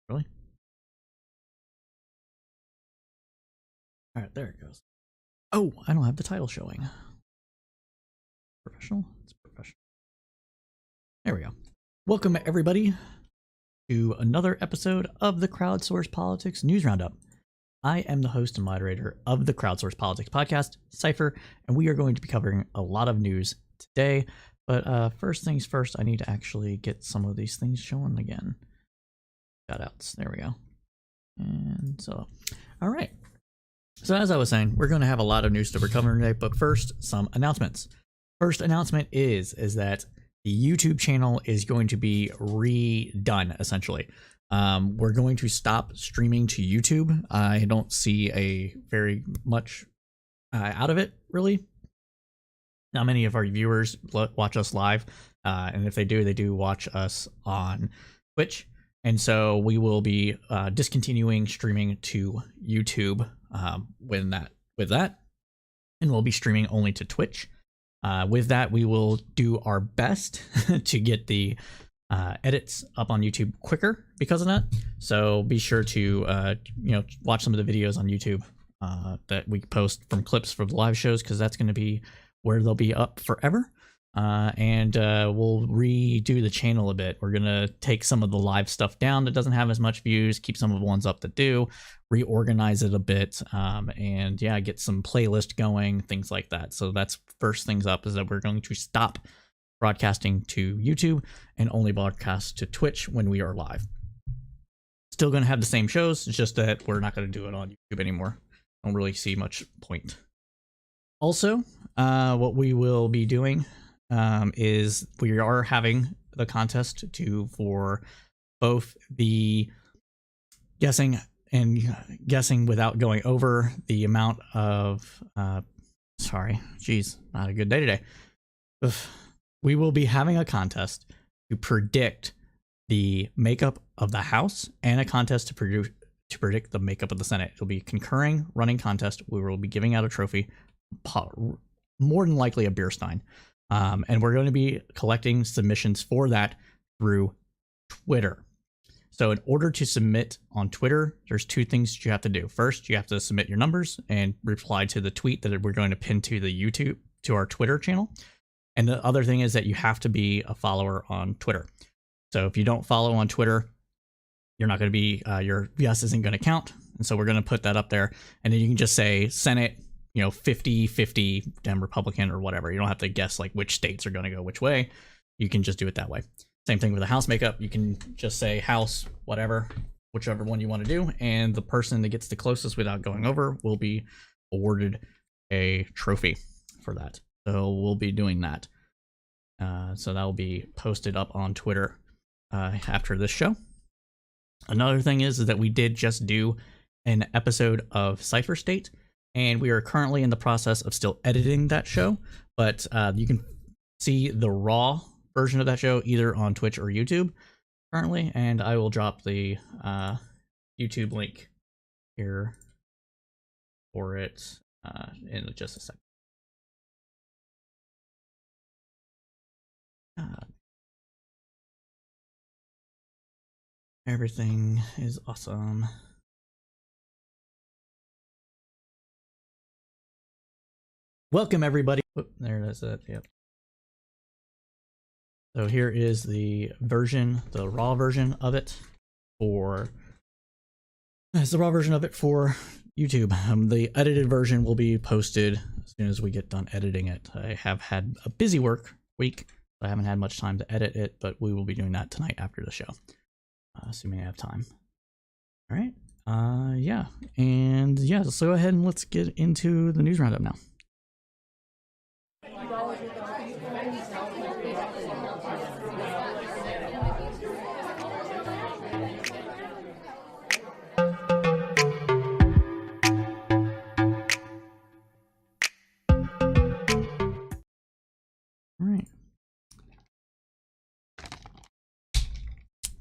Really? All right, there it goes. Oh, I don't have the title showing. Professional? It's professional. There we go. Welcome, everybody, to another episode of the Crowdsourced Politics News Roundup. I am the host and moderator of the Crowdsourced Politics podcast, Cypher, and we are going to be covering a lot of news today. But first things first, I need to actually get some of these things showing again. Shoutouts. There we go. And so, all right. So as I was saying, we're going to have a lot of news to cover today, but first, some announcements. First announcement is that the YouTube channel is going to be redone, essentially. We're going to stop streaming to YouTube. I don't see a very much out of it, really. Not many of our viewers watch us live, and if they do watch us on Twitch. And so we will be discontinuing streaming to YouTube with that, and we'll be streaming only to Twitch. With that, we will do our best to get the edits up on YouTube quicker because of that. So be sure to watch some of the videos on YouTube that we post from clips from the live shows, because that's going to be where they'll be up forever. And we'll redo the channel a bit. We're gonna take some of the live stuff down that doesn't have as much views, keep some of the ones up that do, reorganize it a bit, and yeah, get some playlist going, things like that. So that's first things up, is that we're going to stop broadcasting to YouTube and only broadcast to Twitch when we are live. Still gonna have the same shows, it's just that we're not gonna do it on YouTube anymore. Don't really see much point. Also, what we will be doing is we are having the contest for both the guessing without going over the amount of not a good day today. We will be having a contest to predict the makeup of the House, and a contest to predict the makeup of the Senate. It'll be a concurring running contest. We will be giving out a trophy, more than likely a beer stein. And we're going to be collecting submissions for that through Twitter. So in order to submit on Twitter, there's two things you have to do. First, you have to submit your numbers and reply to the tweet that we're going to pin to our Twitter channel. And the other thing is that you have to be a follower on Twitter. So if you don't follow on Twitter, you're not going to be, your yes isn't going to count. And so we're going to put that up there. And then you can just say Senate, 50-50 Dem Republican or whatever. You don't have to guess like which states are going to go which way. You can just do it that way. Same thing with the House makeup. You can just say House, whatever, whichever one you want to do. And the person that gets the closest without going over will be awarded a trophy for that. So we'll be doing that. So that will be posted up on Twitter after this show. Another thing is that we did just do an episode of Cypher State, and we are currently in the process of still editing that show, but you can see the raw version of that show either on Twitch or YouTube currently, and I will drop the YouTube link here for it in just a second. Everything is awesome. Welcome, everybody. Oop, there it is. Yep. So here is the version, the raw version of it for. That's the raw version of it for YouTube. The edited version will be posted as soon as we get done editing it. I have had a busy work week, so I haven't had much time to edit it, but we will be doing that tonight after the show, assuming I have time. All right. Yeah, and yeah, let's go ahead and let's get into the news roundup now.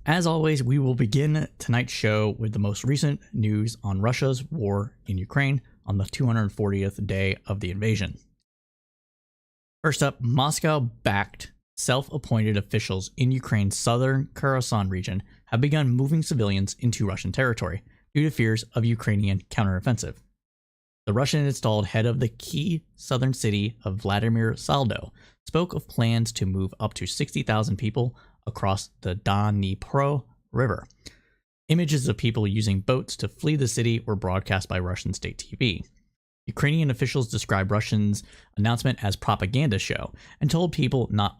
As always, we will begin tonight's show with the most recent news on Russia's war in Ukraine on the 240th day of the invasion. First up, Moscow-backed self-appointed officials in Ukraine's southern Kherson region have begun moving civilians into Russian territory due to fears of Ukrainian counteroffensive. The Russian-installed head of the key southern city of Vladimir Saldo spoke of plans to move up to 60,000 people across the Dnipro River. Images of people using boats to flee the city were broadcast by Russian state TV. Ukrainian officials described Russia's announcement as propaganda show and told people not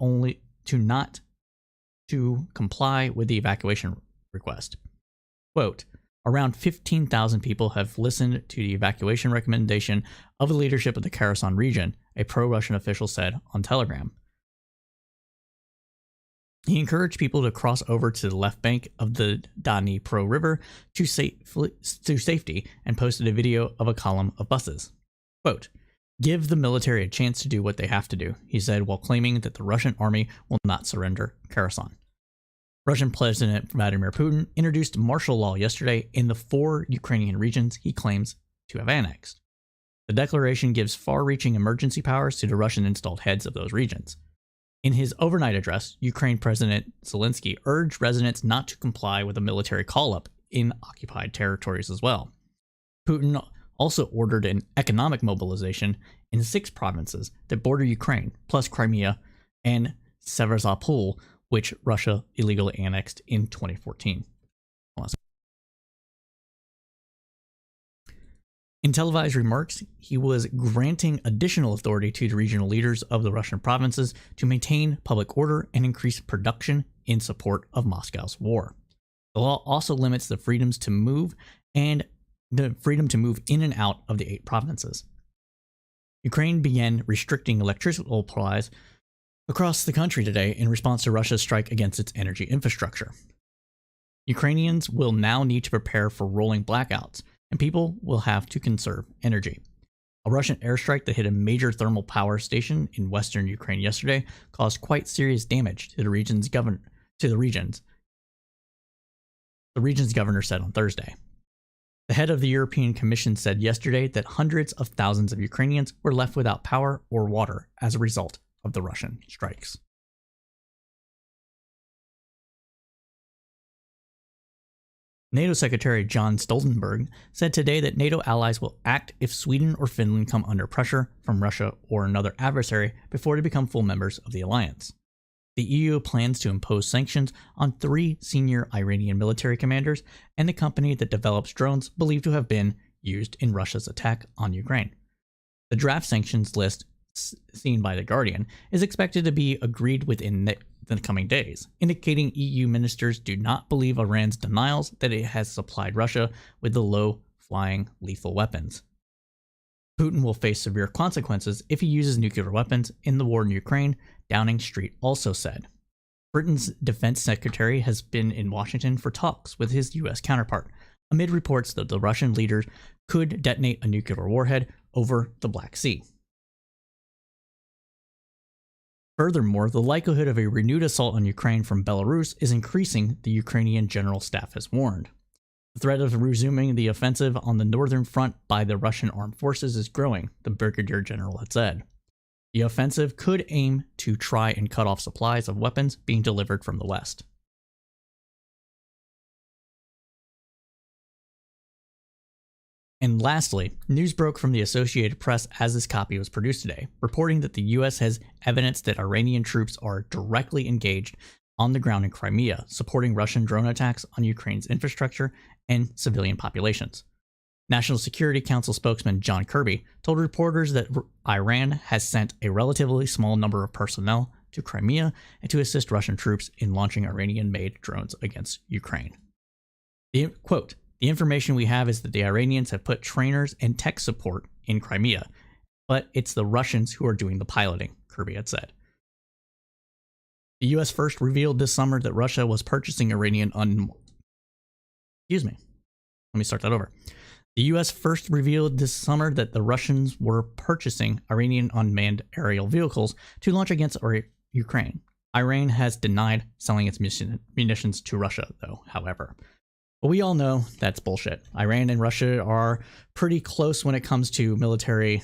to comply with the evacuation request. Quote, around 15,000 people have listened to the evacuation recommendation of the leadership of the Kherson region, a pro-Russian official said on Telegram. He encouraged people to cross over to the left bank of the Dnipro River to safety and posted a video of a column of buses. Quote, give the military a chance to do what they have to do, he said, while claiming that the Russian army will not surrender Kherson. Russian President Vladimir Putin introduced martial law yesterday in the 4 Ukrainian regions he claims to have annexed. The declaration gives far-reaching emergency powers to the Russian-installed heads of those regions. In his overnight address, Ukraine President Zelensky urged residents not to comply with a military call-up in occupied territories as well. Putin also ordered an economic mobilization in 6 provinces that border Ukraine, plus Crimea and Sevastopol, which Russia illegally annexed in 2014. In televised remarks, he was granting additional authority to the regional leaders of the Russian provinces to maintain public order and increase production in support of Moscow's war. The law also limits the freedoms to move and the freedom to move in and out of the 8 provinces. Ukraine began restricting electricity supplies across the country today in response to Russia's strike against its energy infrastructure. Ukrainians will now need to prepare for rolling blackouts, and people will have to conserve energy. A Russian airstrike that hit a major thermal power station in western Ukraine yesterday caused quite serious damage to the region's governor. The region's governor said on Thursday. The head of the European Commission said yesterday that hundreds of thousands of Ukrainians were left without power or water as a result of the Russian strikes. NATO Secretary John Stoltenberg said today that NATO allies will act if Sweden or Finland come under pressure from Russia or another adversary before they become full members of the alliance. The EU plans to impose sanctions on 3 senior Iranian military commanders and the company that develops drones believed to have been used in Russia's attack on Ukraine. The draft sanctions list, seen by The Guardian, is expected to be agreed within the coming days, indicating EU ministers do not believe Iran's denials that it has supplied Russia with the low-flying lethal weapons. Putin will face severe consequences if he uses nuclear weapons in the war in Ukraine, Downing Street also said. Britain's defense secretary has been in Washington for talks with his U.S. counterpart, amid reports that the Russian leaders could detonate a nuclear warhead over the Black Sea. Furthermore, the likelihood of a renewed assault on Ukraine from Belarus is increasing, the Ukrainian General Staff has warned. The threat of resuming the offensive on the northern front by the Russian armed forces is growing, the Brigadier General had said. The offensive could aim to try and cut off supplies of weapons being delivered from the west. And lastly, news broke from the Associated Press as this copy was produced today, reporting that the U.S. has evidence that Iranian troops are directly engaged on the ground in Crimea, supporting Russian drone attacks on Ukraine's infrastructure and civilian populations. National Security Council spokesman John Kirby told reporters that Iran has sent a relatively small number of personnel to Crimea and to assist Russian troops in launching Iranian-made drones against Ukraine. Quote, the information we have is that the Iranians have put trainers and tech support in Crimea, but it's the Russians who are doing the piloting, Kirby had said. The U.S. first revealed this summer that Russia was purchasing Iranian The U.S. first revealed this summer that the Russians were purchasing Iranian unmanned aerial vehicles to launch against Ukraine. Iran has denied selling its munitions to Russia, though, however. But we all know that's bullshit. Iran and Russia are pretty close when it comes to military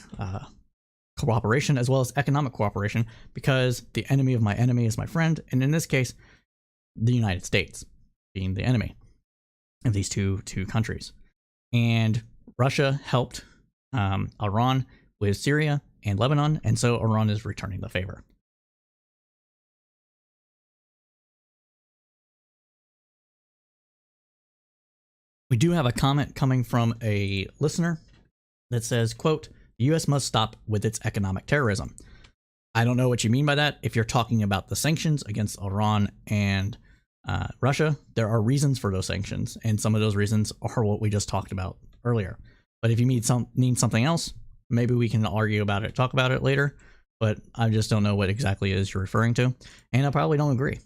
cooperation as well as economic cooperation, because the enemy of my enemy is my friend, and in this case, the United States being the enemy of these two countries. And Russia helped Iran with Syria and Lebanon, and so Iran is returning the favor. We do have a comment coming from a listener that says, quote, the U.S. must stop with its economic terrorism. I don't know what you mean by that. If you're talking about the sanctions against Iran and Russia, there are reasons for those sanctions, and some of those reasons are what we just talked about earlier. But if you mean something else, maybe we can argue about it, talk about it later, but I just don't know what exactly it is you're referring to, and I probably don't agree.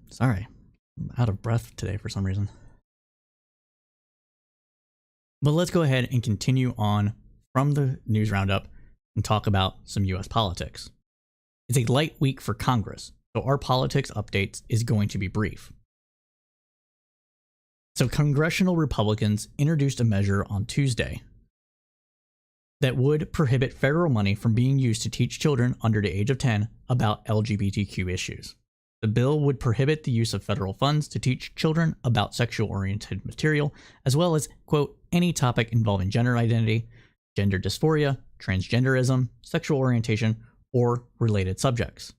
Sorry, I'm out of breath today for some reason. But let's go ahead and continue on from the news roundup and talk about some US politics. It's a light week for Congress, so our politics updates is going to be brief. So congressional Republicans introduced a measure on Tuesday that would prohibit federal money from being used to teach children under the age of 10 about LGBTQ issues. The bill would prohibit the use of federal funds to teach children about sexual-oriented material, as well as, quote, any topic involving gender identity, gender dysphoria, transgenderism, sexual orientation, or related subjects.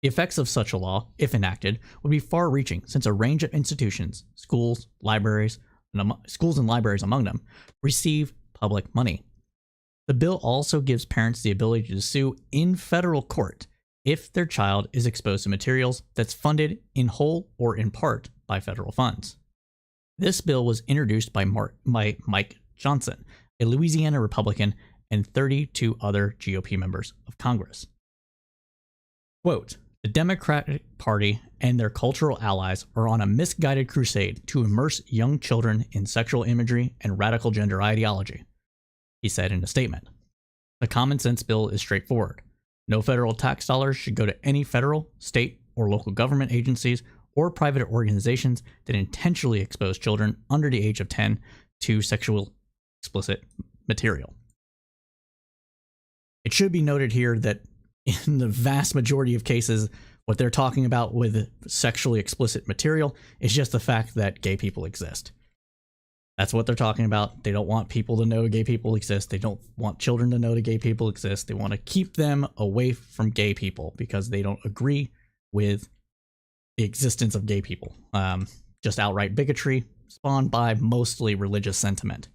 The effects of such a law, if enacted, would be far-reaching since a range of institutions, schools and libraries among them, receive public money. The bill also gives parents the ability to sue in federal court if their child is exposed to materials that's funded in whole or in part by federal funds. This bill was introduced by Mike Johnson, a Louisiana Republican, and 32 other GOP members of Congress. Quote, the Democratic Party and their cultural allies are on a misguided crusade to immerse young children in sexual imagery and radical gender ideology, he said in a statement. The common sense bill is straightforward. No federal tax dollars should go to any federal, state, or local government agencies or private organizations that intentionally expose children under the age of 10 to sexual explicit material. It should be noted here that in the vast majority of cases, what they're talking about with sexually explicit material is just the fact that gay people exist. That's what they're talking about. They don't want people to know gay people exist. They don't want children to know that gay people exist. They want to keep them away from gay people because they don't agree with the existence of gay people. Just outright bigotry spawned by mostly religious sentiment.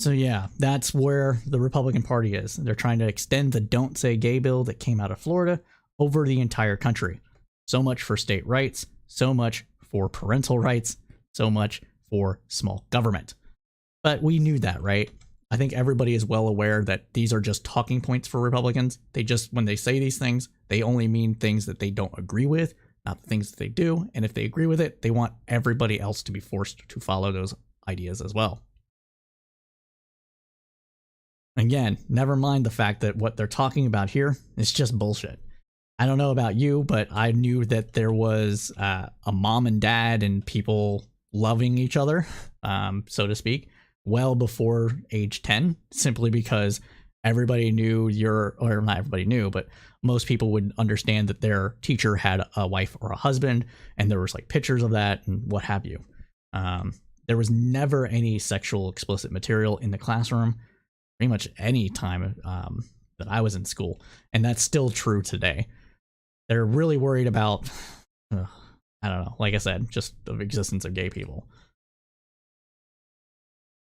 So yeah, that's where the Republican Party is. They're trying to extend the Don't Say Gay bill that came out of Florida over the entire country. So much for state rights, so much for parental rights, so much for small government. But we knew that, right? I think everybody is well aware that these are just talking points for Republicans. They just, when they say these things, they only mean things that they don't agree with, not the things that they do. And if they agree with it, they want everybody else to be forced to follow those ideas as well. Again, never mind the fact that what they're talking about here is just bullshit. I don't know about you, but I knew that there was a mom and dad and people loving each other, so to speak, well before age 10, simply because everybody knew or not everybody knew, but most people would understand that their teacher had a wife or a husband, and there was like pictures of that and what have you. There was never any sexual explicit material in the classroom, pretty much any time that I was in school, and that's still true today. They're really worried about, I don't know, like I said, just the existence of gay people.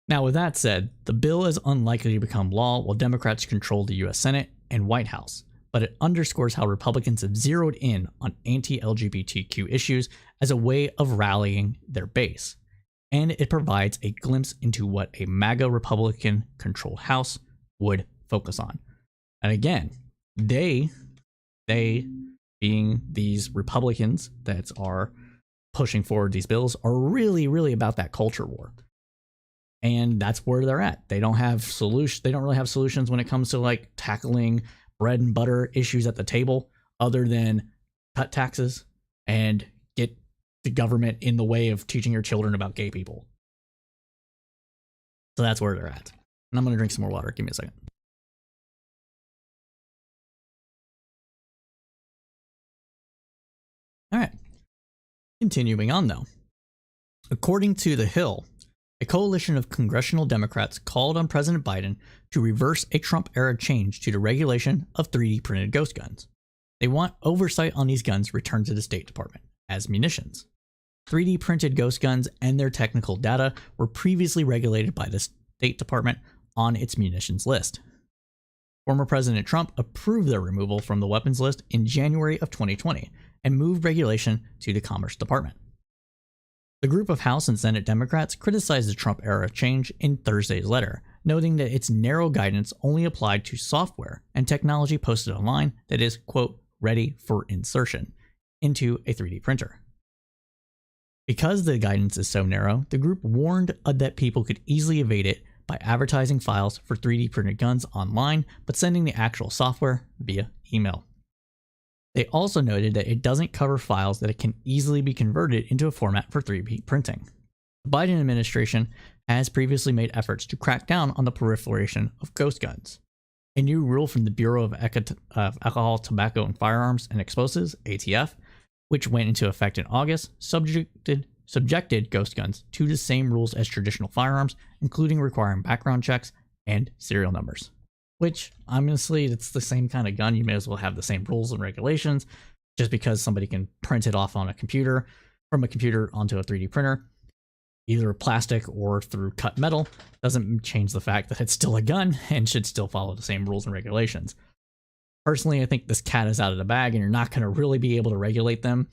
Now, with that said, the bill is unlikely to become law while Democrats control the U.S. Senate and White House, but it underscores how Republicans have zeroed in on anti-LGBTQ issues as a way of rallying their base, and it provides a glimpse into what a MAGA Republican-controlled House would focus on. And again, they being these Republicans that are pushing forward these bills are really, really about that culture war. And that's where they're at. They don't have solutions. They don't really have solutions when it comes to like tackling bread and butter issues at the table, other than cut taxes and get the government in the way of teaching your children about gay people. So that's where they're at. And I'm going to drink some more water. Give me a second. Continuing on though. According to The Hill, a coalition of congressional Democrats called on President Biden to reverse a Trump-era change to the regulation of 3D printed ghost guns. They want oversight on these guns returned to the State Department as munitions. 3D printed ghost guns and their technical data were previously regulated by the State Department on its munitions list. Former President Trump approved their removal from the weapons list in January of 2020 and moved regulation to the Commerce Department. The group of House and Senate Democrats criticized the Trump-era change in Thursday's letter, noting that its narrow guidance only applied to software and technology posted online that is, quote, ready for insertion into a 3D printer. Because the guidance is so narrow, the group warned that people could easily evade it by advertising files for 3D printed guns online, but sending the actual software via email. They also noted that it doesn't cover files that it can easily be converted into a format for 3D printing. The Biden administration has previously made efforts to crack down on the proliferation of ghost guns. A new rule from the Bureau of Alcohol, Tobacco, and Firearms and Explosives, ATF, which went into effect in August, subjected ghost guns to the same rules as traditional firearms, including requiring background checks and serial numbers. Which, honestly, it's the same kind of gun. You may as well have the same rules and regulations. Just because somebody can print it off on a computer, from a computer onto a 3D printer, either plastic or through cut metal, doesn't change the fact that it's still a gun and should still follow the same rules and regulations. Personally, I think this cat is out of the bag and you're not going to really be able to regulate them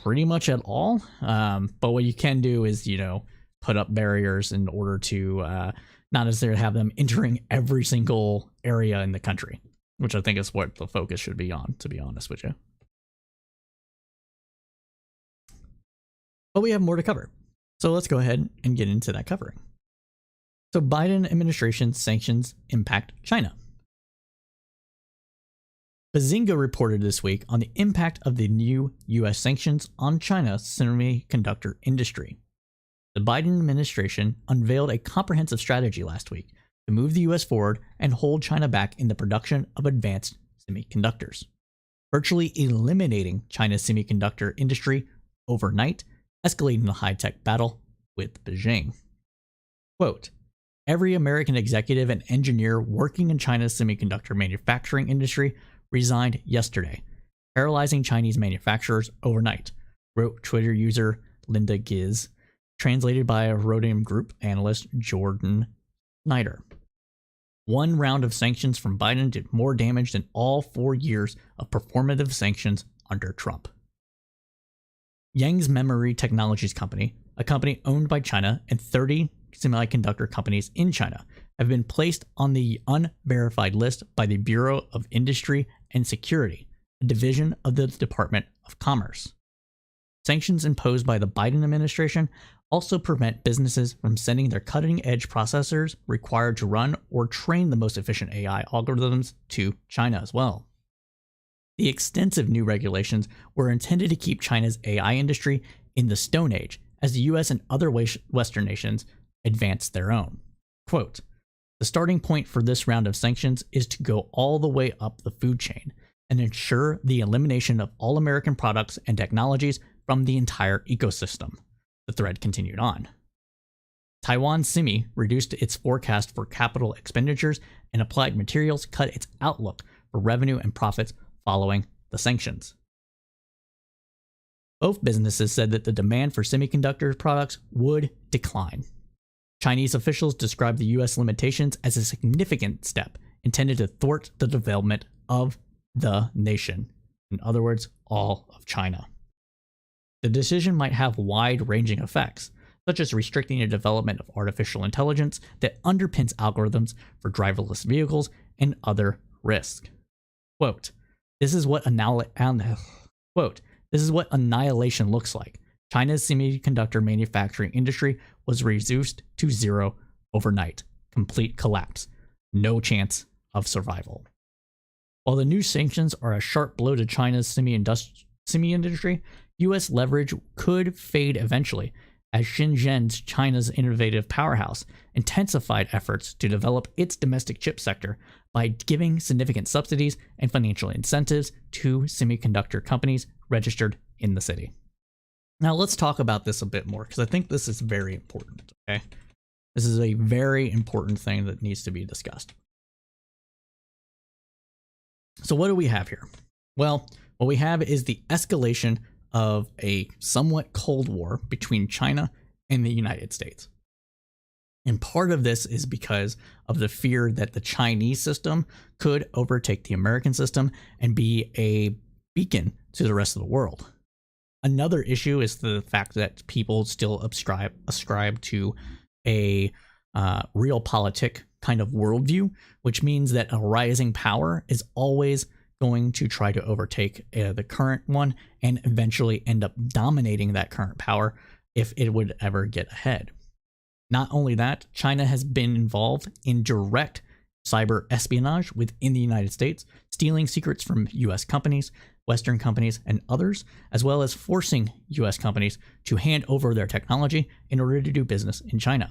pretty much at all. But what you can do is, put up barriers in order to not necessarily have them entering every single area in the country, which I think is what the focus should be on, to be honest with you. But we have more to cover. So let's go ahead and get into that covering. So Biden administration sanctions impact China. Bazinga reported this week on the impact of the new U.S. sanctions on China's semiconductor industry. The Biden administration unveiled a comprehensive strategy last week to move the U.S. forward and hold China back in the production of advanced semiconductors, virtually eliminating China's semiconductor industry overnight, escalating the high-tech battle with Beijing. Quote, every American executive and engineer working in China's semiconductor manufacturing industry resigned yesterday, paralyzing Chinese manufacturers overnight, wrote Twitter user Linda Giz, translated by a Rhodium Group analyst Jordan Snyder. One round of sanctions from Biden did more damage than all 4 years of performative sanctions under Trump. Yang's Memory Technologies Company, a company owned by China and 30 semiconductor companies in China, have been placed on the unverified list by the Bureau of Industry and Security, a division of the Department of Commerce. Sanctions imposed by the Biden administration also prevent businesses from sending their cutting-edge processors required to run or train the most efficient AI algorithms to China as well. The extensive new regulations were intended to keep China's AI industry in the Stone Age as the US and other Western nations advance their own. Quote, the starting point for this round of sanctions is to go all the way up the food chain and ensure the elimination of all American products and technologies from the entire ecosystem, the thread continued on. Taiwan Semi reduced its forecast for capital expenditures, and Applied Materials cut its outlook for revenue and profits following the sanctions. Both businesses said that the demand for semiconductor products would decline. Chinese officials described the U.S. limitations as a significant step intended to thwart the development of the nation. In other words, all of China. The decision might have wide-ranging effects, such as restricting the development of artificial intelligence that underpins algorithms for driverless vehicles and other risks. Quote, this is what annihilation looks like. China's semiconductor manufacturing industry was reduced to zero overnight. Complete collapse. No chance of survival. While the new sanctions are a sharp blow to China's semi-industry, U.S. leverage could fade eventually as Shenzhen, China's innovative powerhouse, intensified efforts to develop its domestic chip sector by giving significant subsidies and financial incentives to semiconductor companies registered in the city. Now let's talk about this a bit more, because I think this is very important, okay? This is a very important thing that needs to be discussed. So what do we have here? Well, what we have is the escalation of a somewhat Cold War between China and the United States. And part of this is because of the fear that the Chinese system could overtake the American system and be a beacon to the rest of the world. Another issue is the fact that people still ascribe to a realpolitik kind of worldview, which means that a rising power is always going to try to overtake the current one and eventually end up dominating that current power if it would ever get ahead. Not only that, China has been involved in direct cyber espionage within the United States, stealing secrets from US companies, Western companies, and others, as well as forcing US companies to hand over their technology in order to do business in China.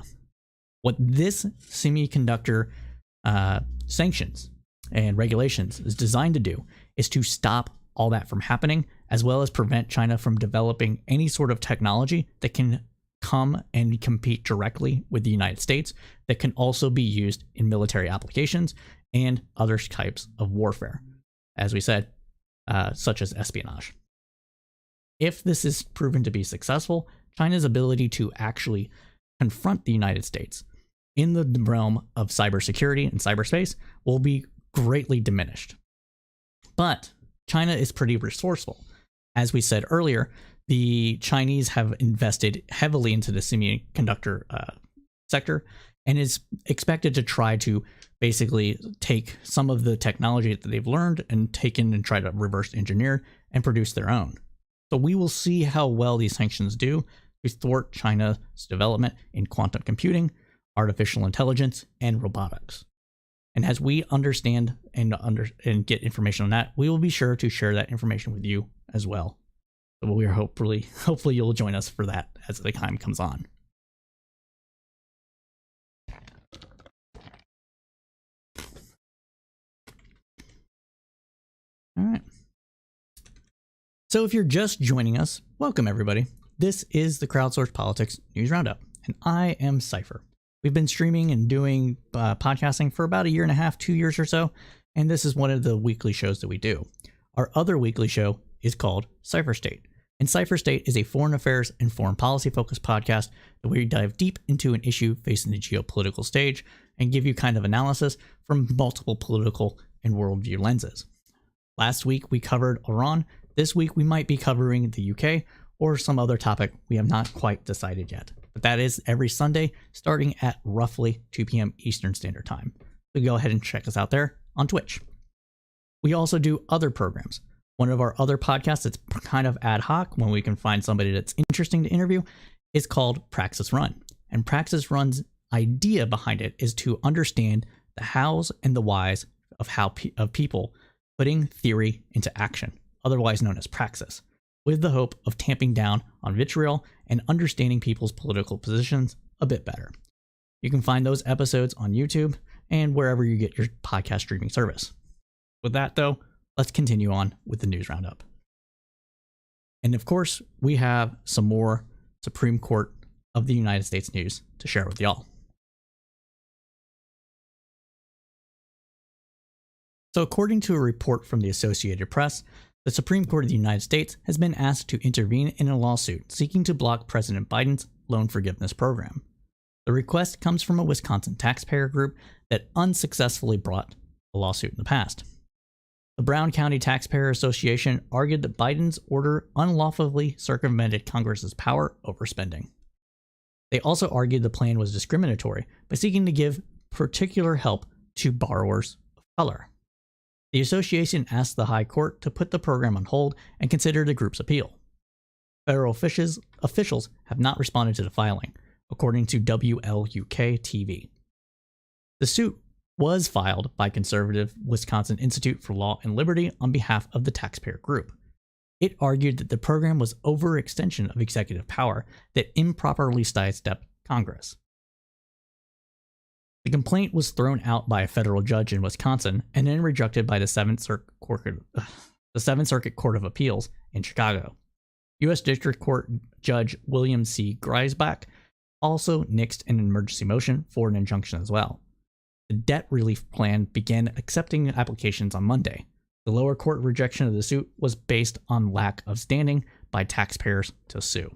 What this semiconductor sanctions and regulations is designed to do is to stop all that from happening, as well as prevent China from developing any sort of technology that can come and compete directly with the United States, that can also be used in military applications and other types of warfare, as we said, such as espionage. If this is proven to be successful, China's ability to actually confront the United States in the realm of cybersecurity and cyberspace will be greatly diminished. But China is pretty resourceful. As we said earlier, the Chinese have invested heavily into the semiconductor sector and is expected to try to basically take some of the technology that they've learned and taken and try to reverse engineer and produce their own. So we will see how well these sanctions do to thwart China's development in quantum computing, artificial intelligence, and robotics. And as we understand and get information on that, we will be sure to share that information with you as well. So we are hopefully you'll join us for that as the time comes on. All right. So if you're just joining us, welcome everybody. This is the Crowdsourced Politics News Roundup, and I am Cypher. We've been streaming and doing podcasting for about 1.5 years, 2 years or so, and this is one of the weekly shows that we do. Our other weekly show is called Cypher State, and Cypher State is a foreign affairs and foreign policy focused podcast where we dive deep into an issue facing the geopolitical stage and give you kind of analysis from multiple political and worldview lenses. Last week we covered Iran. This week we might be covering the UK or some other topic we have not quite decided yet. But that is every Sunday starting at roughly 2 p.m. Eastern Standard Time. So go ahead and check us out there on Twitch. We also do other programs. One of our other podcasts that's kind of ad hoc when we can find somebody that's interesting to interview is called Praxis Run. And Praxis Run's idea behind it is to understand the hows and the whys of people putting theory into action, otherwise known as praxis, with the hope of tamping down on vitriol and understanding people's political positions a bit better. You can find those episodes on YouTube and wherever you get your podcast streaming service. With that, though, let's continue on with the news roundup. And of course, we have some more Supreme Court of the United States news to share with y'all. So according to a report from the Associated Press, the Supreme Court of the United States has been asked to intervene in a lawsuit seeking to block President Biden's loan forgiveness program. The request comes from a Wisconsin taxpayer group that unsuccessfully brought a lawsuit in the past. The Brown County Taxpayer Association argued that Biden's order unlawfully circumvented Congress's power over spending. They also argued the plan was discriminatory by seeking to give particular help to borrowers of color. The association asked the High Court to put the program on hold and consider the group's appeal. Federal officials have not responded to the filing, according to WLUK TV. The suit was filed by conservative Wisconsin Institute for Law and Liberty on behalf of the taxpayer group. It argued that the program was overextension of executive power that improperly sidestepped Congress. The complaint was thrown out by a federal judge in Wisconsin and then rejected by the Seventh Circuit Court of Appeals in Chicago. U.S. District Court Judge William C. Griesbach also nixed an emergency motion for an injunction as well. The debt relief plan began accepting applications on Monday. The lower court rejection of the suit was based on lack of standing by taxpayers to sue.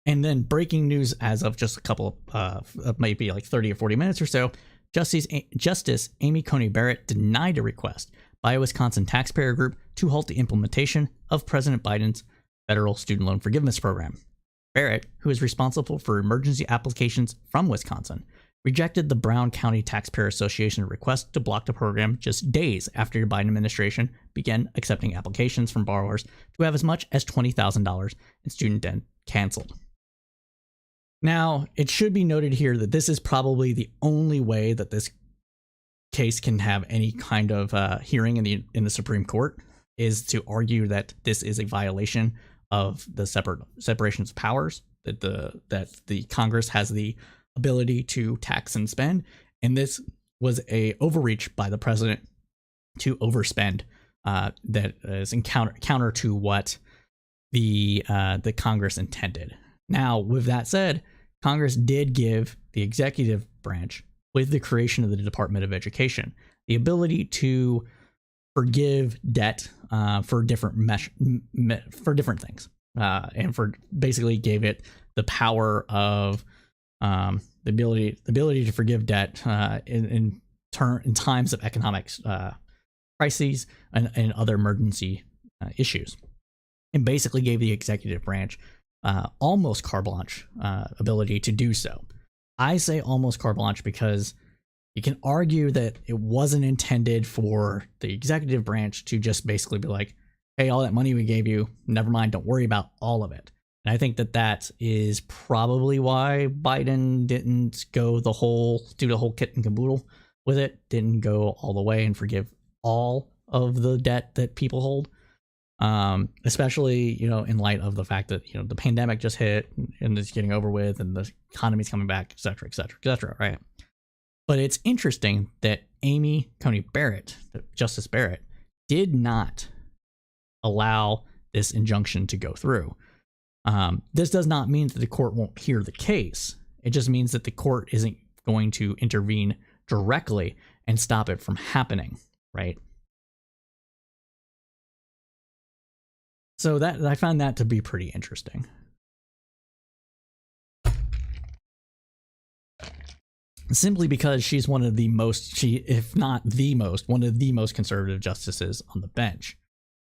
And then breaking news as of just a couple of maybe like 30 or 40 minutes or so, Justice Amy Coney Barrett denied a request by a Wisconsin taxpayer group to halt the implementation of President Biden's federal student loan forgiveness program. Barrett, who is responsible for emergency applications from Wisconsin, rejected the Brown County Taxpayer Association request to block the program just days after the Biden administration began accepting applications from borrowers to have as much as $20,000 in student debt canceled. Now, it should be noted here that this is probably the only way that this case can have any kind of hearing in the Supreme Court, is to argue that this is a violation of the separations of powers, that the Congress has the ability to tax and spend, and this was a overreach by the president to overspend that is counter to what the Congress intended. Now, with that said, Congress did give the executive branch, with the creation of the Department of Education, the ability to forgive debt for different things, and for basically gave it the power of the ability to forgive debt in times of economic crises and other emergency issues, and basically gave the executive branch almost carte blanche ability to do so. I say almost carte blanche because you can argue that it wasn't intended for the executive branch to just basically be like, hey, all that money we gave you, never mind, don't worry about all of it. And I think that is probably why Biden didn't do the whole kit and caboodle with it, didn't go all the way and forgive all of the debt that people hold. Especially, in light of the fact that, the pandemic just hit and it's getting over with and the economy's coming back, et cetera, et cetera, et cetera, right? But it's interesting that Amy Coney Barrett, Justice Barrett, did not allow this injunction to go through. This does not mean that the court won't hear the case. It just means that the court isn't going to intervene directly and stop it from happening, right? So that I found that to be pretty interesting. Simply because she's one of the most, if not the most, one of the most conservative justices on the bench.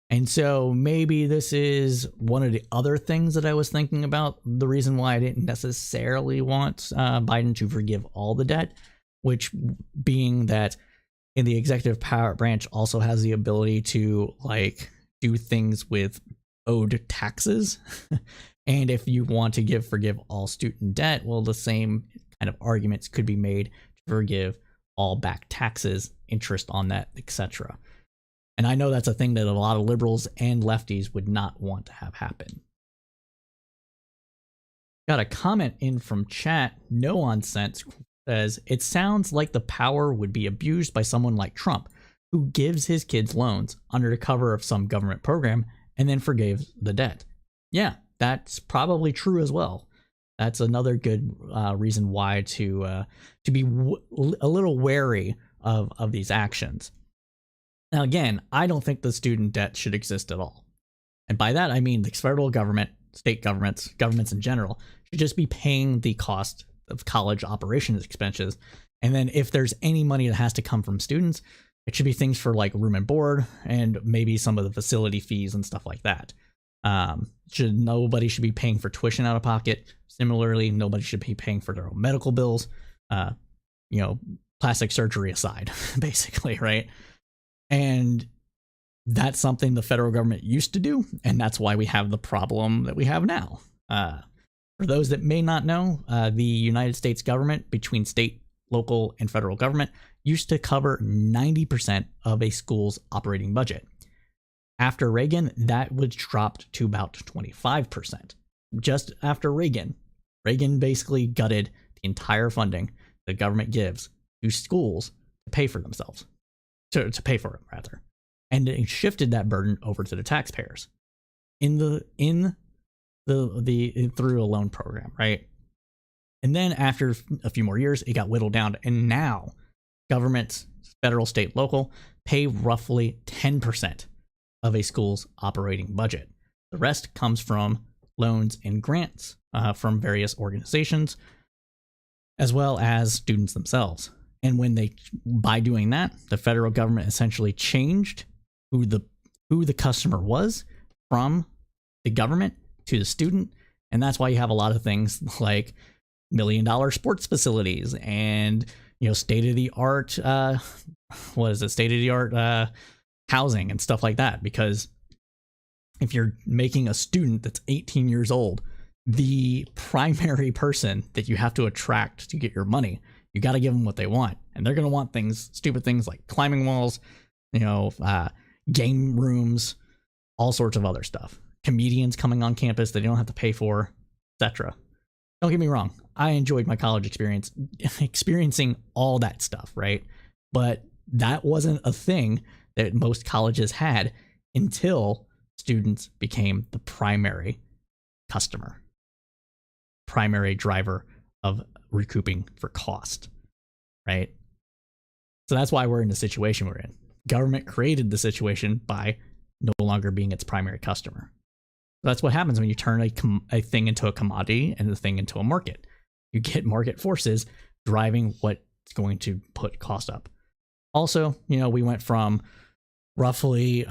And so maybe this is one of the other things that I was thinking about, the reason why I didn't necessarily want Biden to forgive all the debt, which being that in the executive power branch also has the ability to do things with owed taxes. And if you want to forgive all student debt, well, the same kind of arguments could be made to forgive all back taxes, interest on that, etc. And I know that's a thing that a lot of liberals and lefties would not want to have happen. Got a comment in from chat. No Nonsense says, it sounds like the power would be abused by someone like Trump, who gives his kids loans under the cover of some government program and then forgave the debt. Yeah, that's probably true as well. That's another good reason why to be a little wary of these actions. Now, again, I don't think the student debt should exist at all. And by that, I mean the federal government, state governments in general, should just be paying the cost of college operations expenses. And then if there's any money that has to come from students, it should be things for like room and board and maybe some of the facility fees and stuff like that. Nobody should be paying for tuition out of pocket. Similarly, nobody should be paying for their own medical bills, plastic surgery aside, basically, right? And that's something the federal government used to do, and that's why we have the problem that we have now. For those that may not know, the United States government, between state, local, and federal government, used to cover 90% of a school's operating budget. After Reagan, that was dropped to about 25%. Just after Reagan basically gutted the entire funding the government gives to schools to pay for themselves. To pay for it, rather. and it shifted that burden over to the taxpayers through a loan program, right? And then after a few more years, it got whittled down, and now governments, federal, state, local, pay roughly 10% of a school's operating budget. The rest comes from loans and grants from various organizations, as well as students themselves. And by doing that, the federal government essentially changed who the customer was from the government to the student. And that's why you have a lot of things like $1 million sports facilities and, state-of-the-art, state-of-the-art housing and stuff like that. Because if you're making a student that's 18 years old the primary person that you have to attract to get your money, you got to give them what they want. And they're going to want stupid things like climbing walls, game rooms, all sorts of other stuff. Comedians coming on campus that you don't have to pay for, etc. Don't get me wrong. I enjoyed my college experience, experiencing all that stuff, right? But that wasn't a thing that most colleges had until students became the primary customer, primary driver of recouping for cost, right? So that's why we're in the situation we're in. Government created the situation by no longer being its primary customer. That's what happens when you turn a thing into a commodity and the thing into a market. You get market forces driving what's going to put cost up. Also, we went from roughly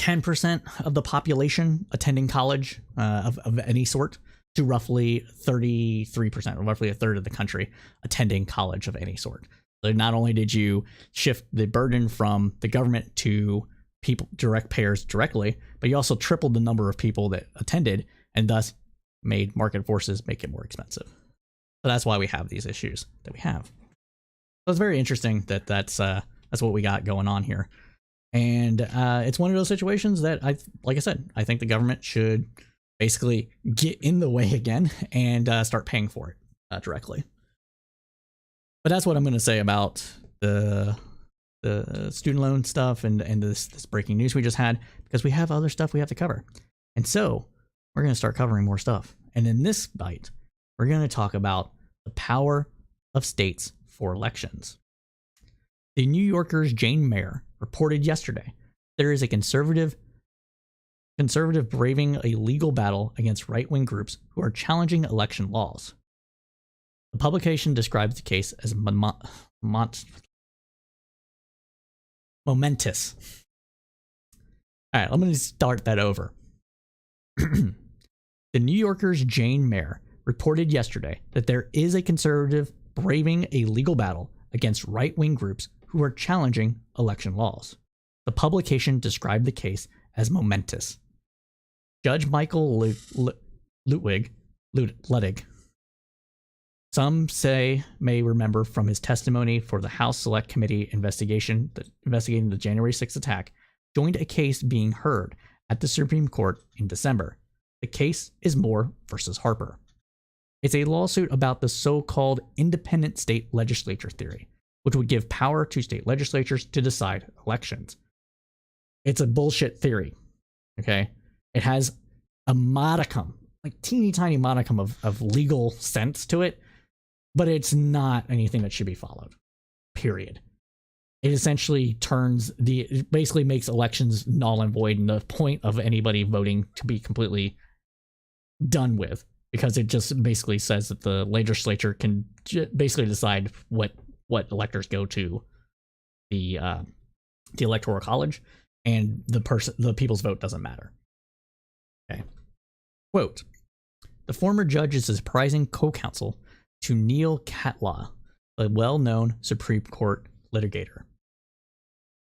10% of the population attending college of any sort to roughly 33%, or roughly a third of the country attending college of any sort. So not only did you shift the burden from the government to people, direct payers directly, but you also tripled the number of people that attended and thus made market forces make it more expensive. So that's why we have these issues that we have. So it's very interesting that that's what we got going on here. And it's one of those situations that like I said, I think the government should basically get in the way again and start paying for it directly. But that's what I'm going to say about the student loan stuff and this breaking news we just had, because we have other stuff we have to cover. And so we're going to start covering more stuff. And in this bite, we're going to talk about the power of states for elections. The New Yorker's Jane Mayer reported yesterday there is a conservative braving a legal battle against right-wing groups who are challenging election laws. The publication describes the case as momentous. All right, I'm going to start that over. The New Yorker's Jane Mayer reported yesterday that there is a conservative braving a legal battle against right-wing groups who are challenging election laws. The publication described the case as momentous. Judge Michael Ludwig, some may remember from his testimony for the House Select Committee investigating the January 6th attack, joined a case being heard at the Supreme Court in December. The case is Moore versus Harper. It's a lawsuit about the so-called independent state legislature theory, which would give power to state legislatures to decide elections. It's a bullshit theory, okay? It has a modicum, like teeny tiny modicum of legal sense to it, but it's not anything that should be followed, period. It essentially it basically makes elections null and void, and the point of anybody voting to be completely done with, because it just basically says that the legislature can basically decide what electors go to the electoral college, and the people's vote doesn't matter. Okay. Quote, the former judge is a surprising co-counsel to Neil Catlaw, a well-known Supreme Court litigator.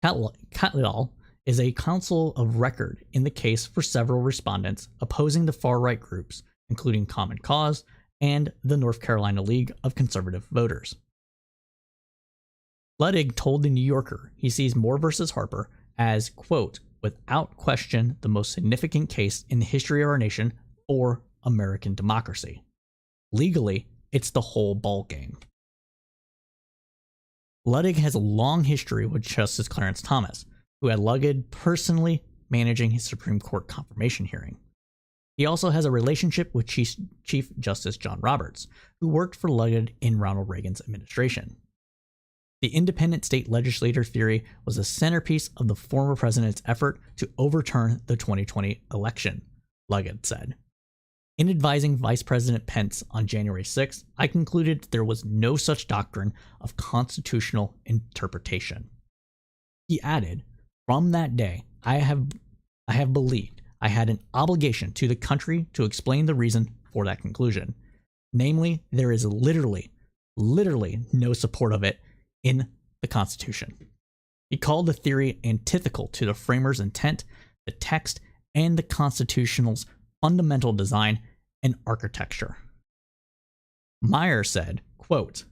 Catlaw is a counsel of record in the case for several respondents opposing the far-right groups, including Common Cause and the North Carolina League of Conservative Voters. Ludwig told the New Yorker he sees Moore versus Harper as, quote, without question the most significant case in the history of our nation for American democracy. Legally, it's the whole ballgame. Ludwig has a long history with Justice Clarence Thomas, who had Lugged personally managing his Supreme Court confirmation hearing. He also has a relationship with Chief Justice John Roberts, who worked for Lugged in Ronald Reagan's administration. The independent state legislator theory was a centerpiece of the former president's effort to overturn the 2020 election, Lugged said. In advising Vice President Pence on January 6th, I concluded that there was no such doctrine of constitutional interpretation. He added, "From that day, I have believed I had an obligation to the country to explain the reason for that conclusion. Namely, there is literally no support of it in the Constitution." He called the theory antithetical to the framers' intent, the text, and the Constitution's fundamental design and architecture. Meyer said, quote,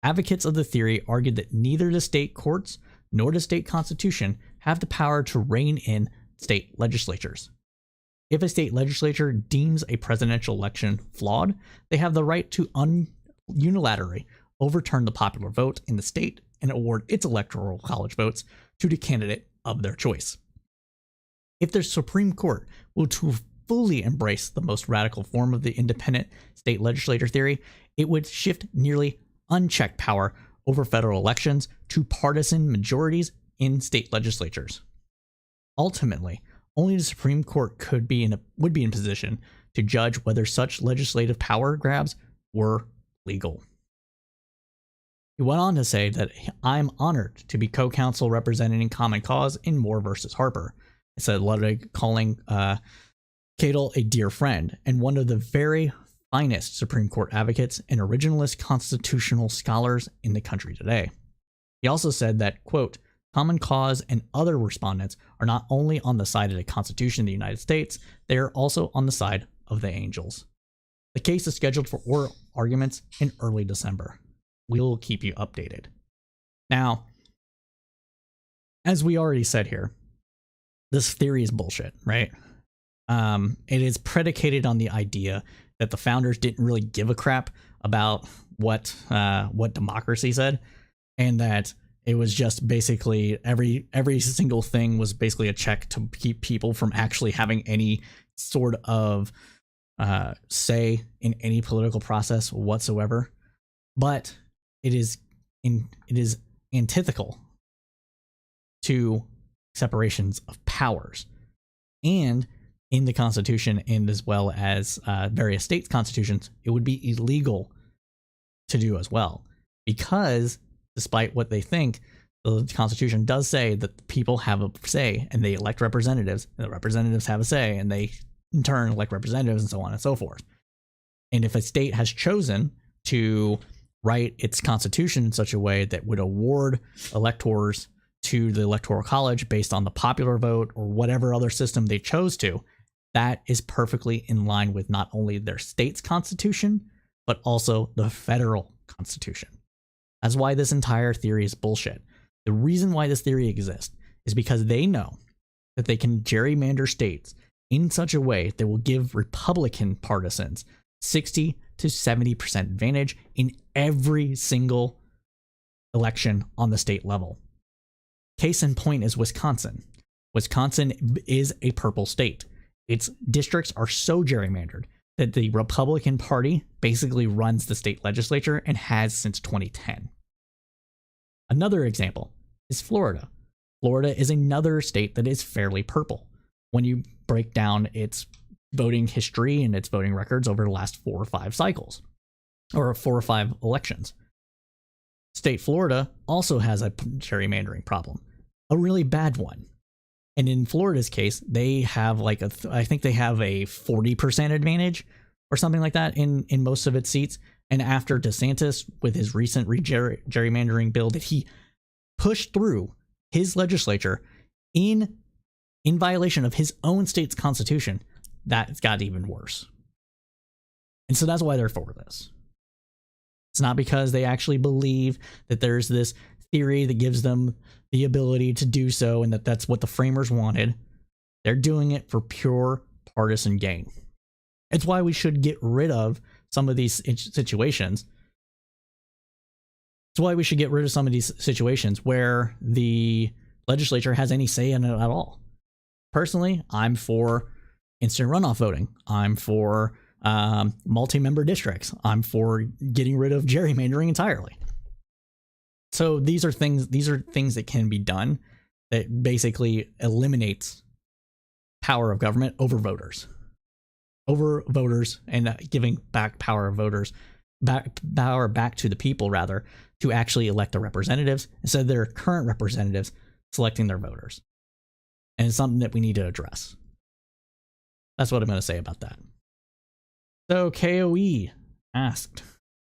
"Advocates of the theory argued that neither the state courts nor the state constitution have the power to rein in state legislatures. If a state legislature deems a presidential election flawed, they have the right to unilaterally overturn the popular vote in the state and award its electoral college votes to the candidate of their choice. If the Supreme Court were to fully embrace the most radical form of the independent state legislature theory, it would shift nearly unchecked power over federal elections to partisan majorities in state legislatures. Ultimately, only the Supreme Court would be in position to judge whether such legislative power grabs were legal." He went on to say that I'm honored to be co-counsel representing Common Cause in Moore versus Harper. I said Ludwig, calling Cadle a dear friend and one of the very finest Supreme Court advocates and originalist constitutional scholars in the country today. He also said that, quote, "Common Cause and other respondents are not only on the side of the Constitution of the United States, they are also on the side of the angels." The case is scheduled for oral arguments in early December. We will keep you updated. Now, as we already said here, this theory is bullshit, right? It is predicated on the idea that the founders didn't really give a crap about what democracy said, and that it was just basically every single thing was basically a check to keep people from actually having any sort of say in any political process whatsoever. But it is antithetical to separations of powers, and in the Constitution, and as well as various states' constitutions, it would be illegal to do as well, because despite what they think, the Constitution does say that the people have a say and they elect representatives, and the representatives have a say and they in turn elect representatives, and so on and so forth. And if a state has chosen to write its constitution in such a way that would award electors to the Electoral College based on the popular vote or whatever other system they chose to, that is perfectly in line with not only their state's constitution, but also the federal constitution. That's why this entire theory is bullshit. The reason why this theory exists is because they know that they can gerrymander states in such a way that will give Republican partisans 60 to 70% advantage in every single election on the state level. Case in point is Wisconsin. Wisconsin is a purple state. Its districts are so gerrymandered that the Republican Party basically runs the state legislature and has since 2010. Another example is Florida. Florida is another state that is fairly purple when you break down its voting history and its voting records over the last 4 or 5 cycles, or 4 or 5 elections. State Florida also has a gerrymandering problem, a really bad one. And in Florida's case, they have I think they have a 40% advantage or something like that in most of its seats. And after DeSantis, with his recent gerrymandering bill that he pushed through his legislature in violation of his own state's constitution, that got even worse. And so that's why they're for this. It's not because they actually believe that there's this theory that gives them the ability to do so and that that's what the framers wanted. They're doing it for pure partisan gain. It's why we should get rid of some of these situations. It's why we should get rid of some of these situations where the legislature has any say in it at all. Personally, I'm for instant runoff voting. I'm for multi-member districts. I'm for getting rid of gerrymandering entirely. So these are things that can be done that basically eliminates power of government over voters, and giving back power of voters, power back to the people, rather, to actually elect their representatives instead of their current representatives selecting their voters. And it's something that we need to address. That's what I'm going to say about that. So KOE asked,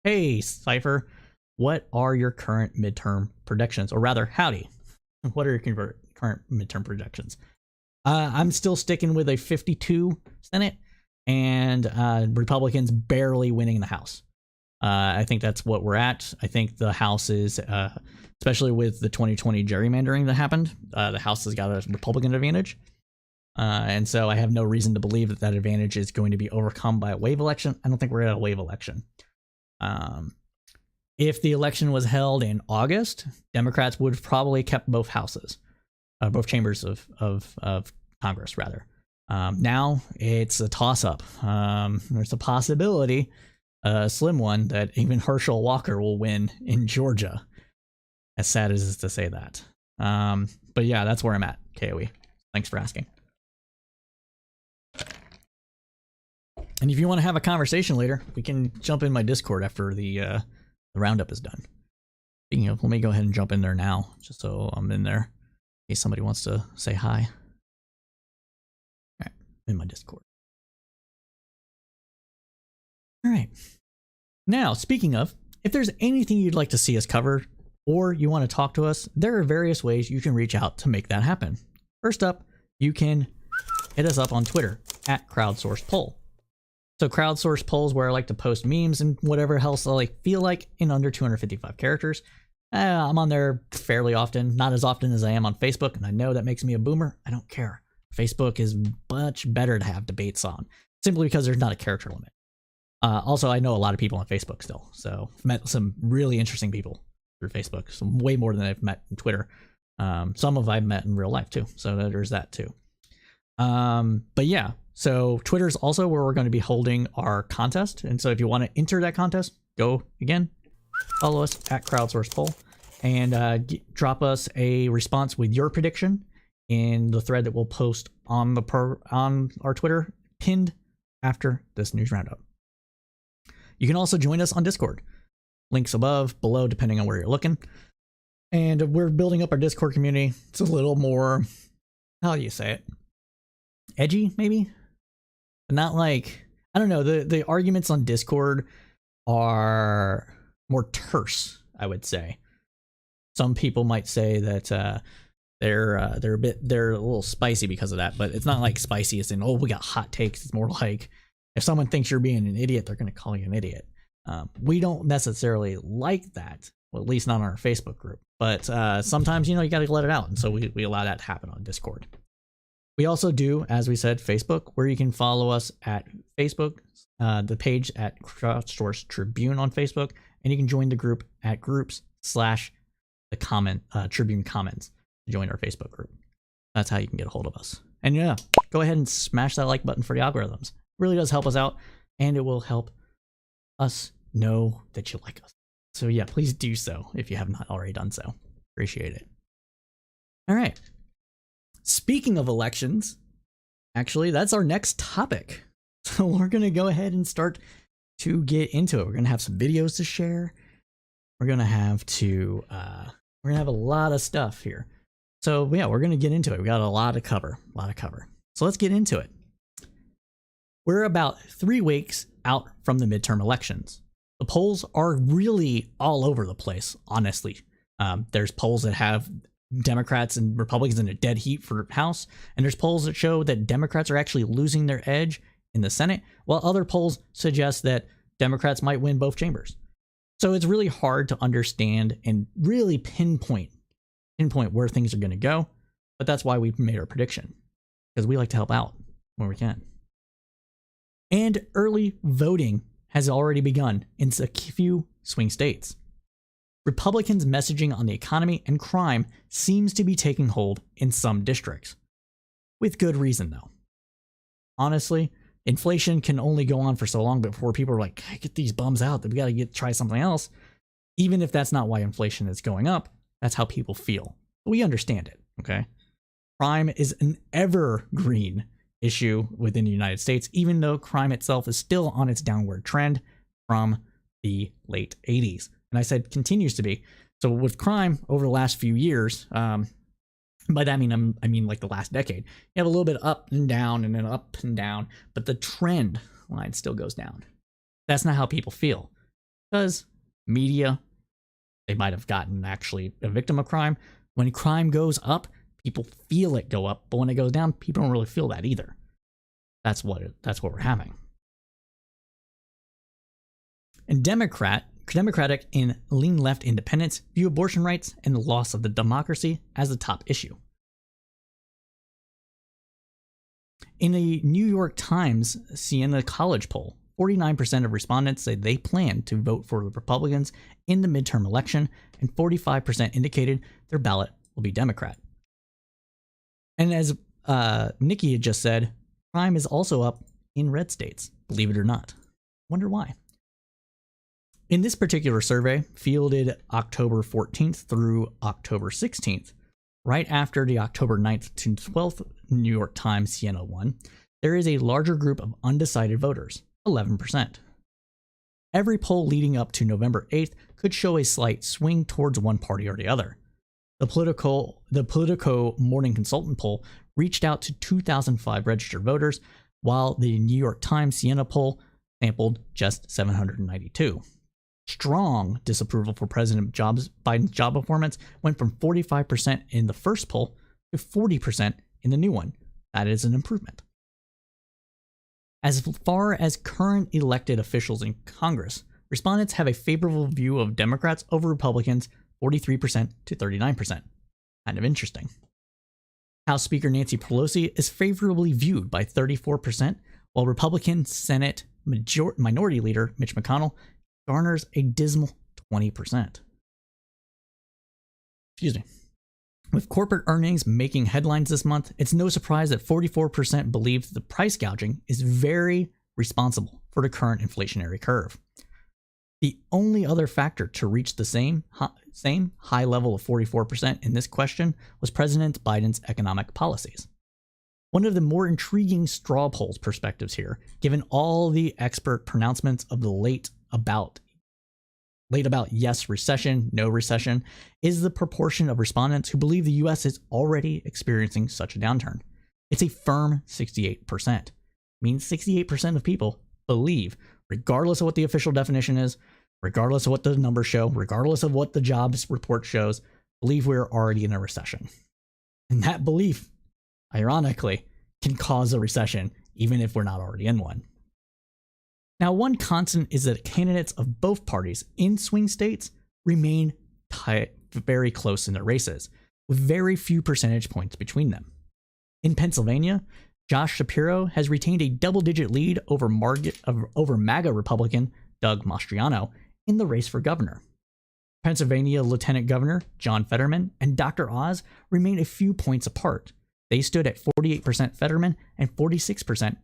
hey, Cypher, what are your current midterm predictions? Or rather, howdy, what are your current midterm predictions? I'm still sticking with a 52 Senate and Republicans barely winning the House. I think that's what we're at. I think the House is, especially with the 2020 gerrymandering that happened, the House has got a Republican advantage. And so I have no reason to believe that that advantage is going to be overcome by a wave election. I don't think we're at a wave election. If the election was held in August, Democrats would have probably kept both houses, both chambers of Congress, rather. Now it's a toss-up. There's a possibility, a slim one, that even Herschel Walker will win in Georgia. As sad as it is to say that. But yeah, that's where I'm at, KOE. Thanks for asking. And if you want to have a conversation later, we can jump in my Discord after the roundup is done. Speaking of, let me go ahead and jump in there now, just so I'm in there in case somebody wants to say hi. All right, in my Discord. All right. Now, speaking of, if there's anything you'd like to see us cover, or you want to talk to us, there are various ways you can reach out to make that happen. First up, you can hit us up on Twitter at crowdsourcepoll. So crowdsource polls, where I like to post memes and whatever else I feel like in under 255 characters. I'm on there fairly often, not as often as I am on Facebook, and I know that makes me a boomer. I don't care. Facebook is much better to have debates on, simply because there's not a character limit. Also, I know a lot of people on Facebook still, so I've met some really interesting people through Facebook, some way more than I've met on Twitter. Some of I've met in real life too, so there's that too. But yeah, so Twitter's also where we're going to be holding our contest, and so if you want to enter that contest, go again, follow us at crowdsourcepoll, and drop us a response with your prediction in the thread that we'll post on on our Twitter, pinned after this news roundup. You can also join us on Discord. Links above, below, depending on where you're looking. And we're building up our Discord community. It's a little more, how do you say it? Edgy, maybe? But not like, I don't know, the arguments on Discord are more terse, I would say. Some people might say that they're a little spicy because of that, but it's not like spicy as in, oh, we got hot takes. It's more like, if someone thinks you're being an idiot, they're going to call you an idiot. We don't necessarily like that, well, at least not on our Facebook group. But sometimes, you got to let it out. And so we allow that to happen on Discord. We also do, as we said, Facebook, where you can follow us at Facebook, the page at Crowdsource Tribune on Facebook. And you can join the group at groups/the Tribune Commons to join our Facebook group. That's how you can get a hold of us. And yeah, go ahead and smash that like button for the algorithms. Really does help us out, and it will help us know that you like us. So yeah, please do so if you have not already done so. Appreciate it. All right. Speaking of elections, actually, that's our next topic. So we're going to go ahead and start to get into it. We're going to have some videos to share. We're going to have a lot of stuff here. So yeah, we're going to get into it. We got a lot to cover, So let's get into it. We're about 3 weeks out from the midterm elections. The polls are really all over the place, honestly. There's polls that have Democrats and Republicans in a dead heat for House, and there's polls that show that Democrats are actually losing their edge in the Senate, while other polls suggest that Democrats might win both chambers. So it's really hard to understand and really pinpoint where things are going to go, but that's why we made our prediction, because we like to help out when we can. And early voting has already begun in a few swing states. Republicans' messaging on the economy and crime seems to be taking hold in some districts. With good reason, though. Honestly, inflation can only go on for so long before people are like, hey, get these bums out, we gotta try something else. Even if that's not why inflation is going up, that's how people feel. But we understand it, okay? Crime is an evergreen issue within the United States, even though crime itself is still on its downward trend from the late 80s. And I said continues to be. So with crime over the last few years, by that I mean like the last decade, you have a little bit up and down and then up and down, but the trend line still goes down. That's not how people feel. Because media, they might have gotten actually a victim of crime. When crime goes up, people feel it go up, but when it goes down, people don't really feel that either. That's what we're having. And Democratic and lean left independents view abortion rights and the loss of the democracy as the top issue. In a New York Times Siena College poll, 49% of respondents say they plan to vote for the Republicans in the midterm election, and 45% indicated their ballot will be Democrat. And as Nikki had just said, crime is also up in red states, believe it or not. Wonder why. In this particular survey, fielded October 14th through October 16th, right after the October 9th to 12th New York Times Siena one, there is a larger group of undecided voters, 11%. Every poll leading up to November 8th could show a slight swing towards one party or the other. The Politico Morning Consultant poll reached out to 2,005 registered voters, while the New York Times Siena poll sampled just 792. Strong disapproval for President Biden's job performance went from 45% in the first poll to 40% in the new one. That is an improvement. As far as current elected officials in Congress, respondents have a favorable view of Democrats over Republicans, 43% to 39%. Kind of interesting. House Speaker Nancy Pelosi is favorably viewed by 34%, while Republican Senate Minority Leader Mitch McConnell garners a dismal 20%. Excuse me. With corporate earnings making headlines this month, it's no surprise that 44% believe the price gouging is very responsible for the current inflationary curve. The only other factor to reach the same high level of 44% in this question was President Biden's economic policies. One of the more intriguing straw polls perspectives here, given all the expert pronouncements of the late about yes recession, no recession, is the proportion of respondents who believe the US is already experiencing such a downturn. It's a firm 68%. It means 68% of people believe, regardless of what the official definition is, regardless of what the numbers show, regardless of what the jobs report shows, believe we're already in a recession. And that belief, ironically, can cause a recession even if we're not already in one. Now, one constant is that candidates of both parties in swing states remain very close in their races, with very few percentage points between them. In Pennsylvania, Josh Shapiro has retained a double-digit lead over MAGA Republican Doug Mastriano in the race for governor. Pennsylvania Lieutenant Governor John Fetterman and Dr. Oz remain a few points apart. They stood at 48% Fetterman and 46%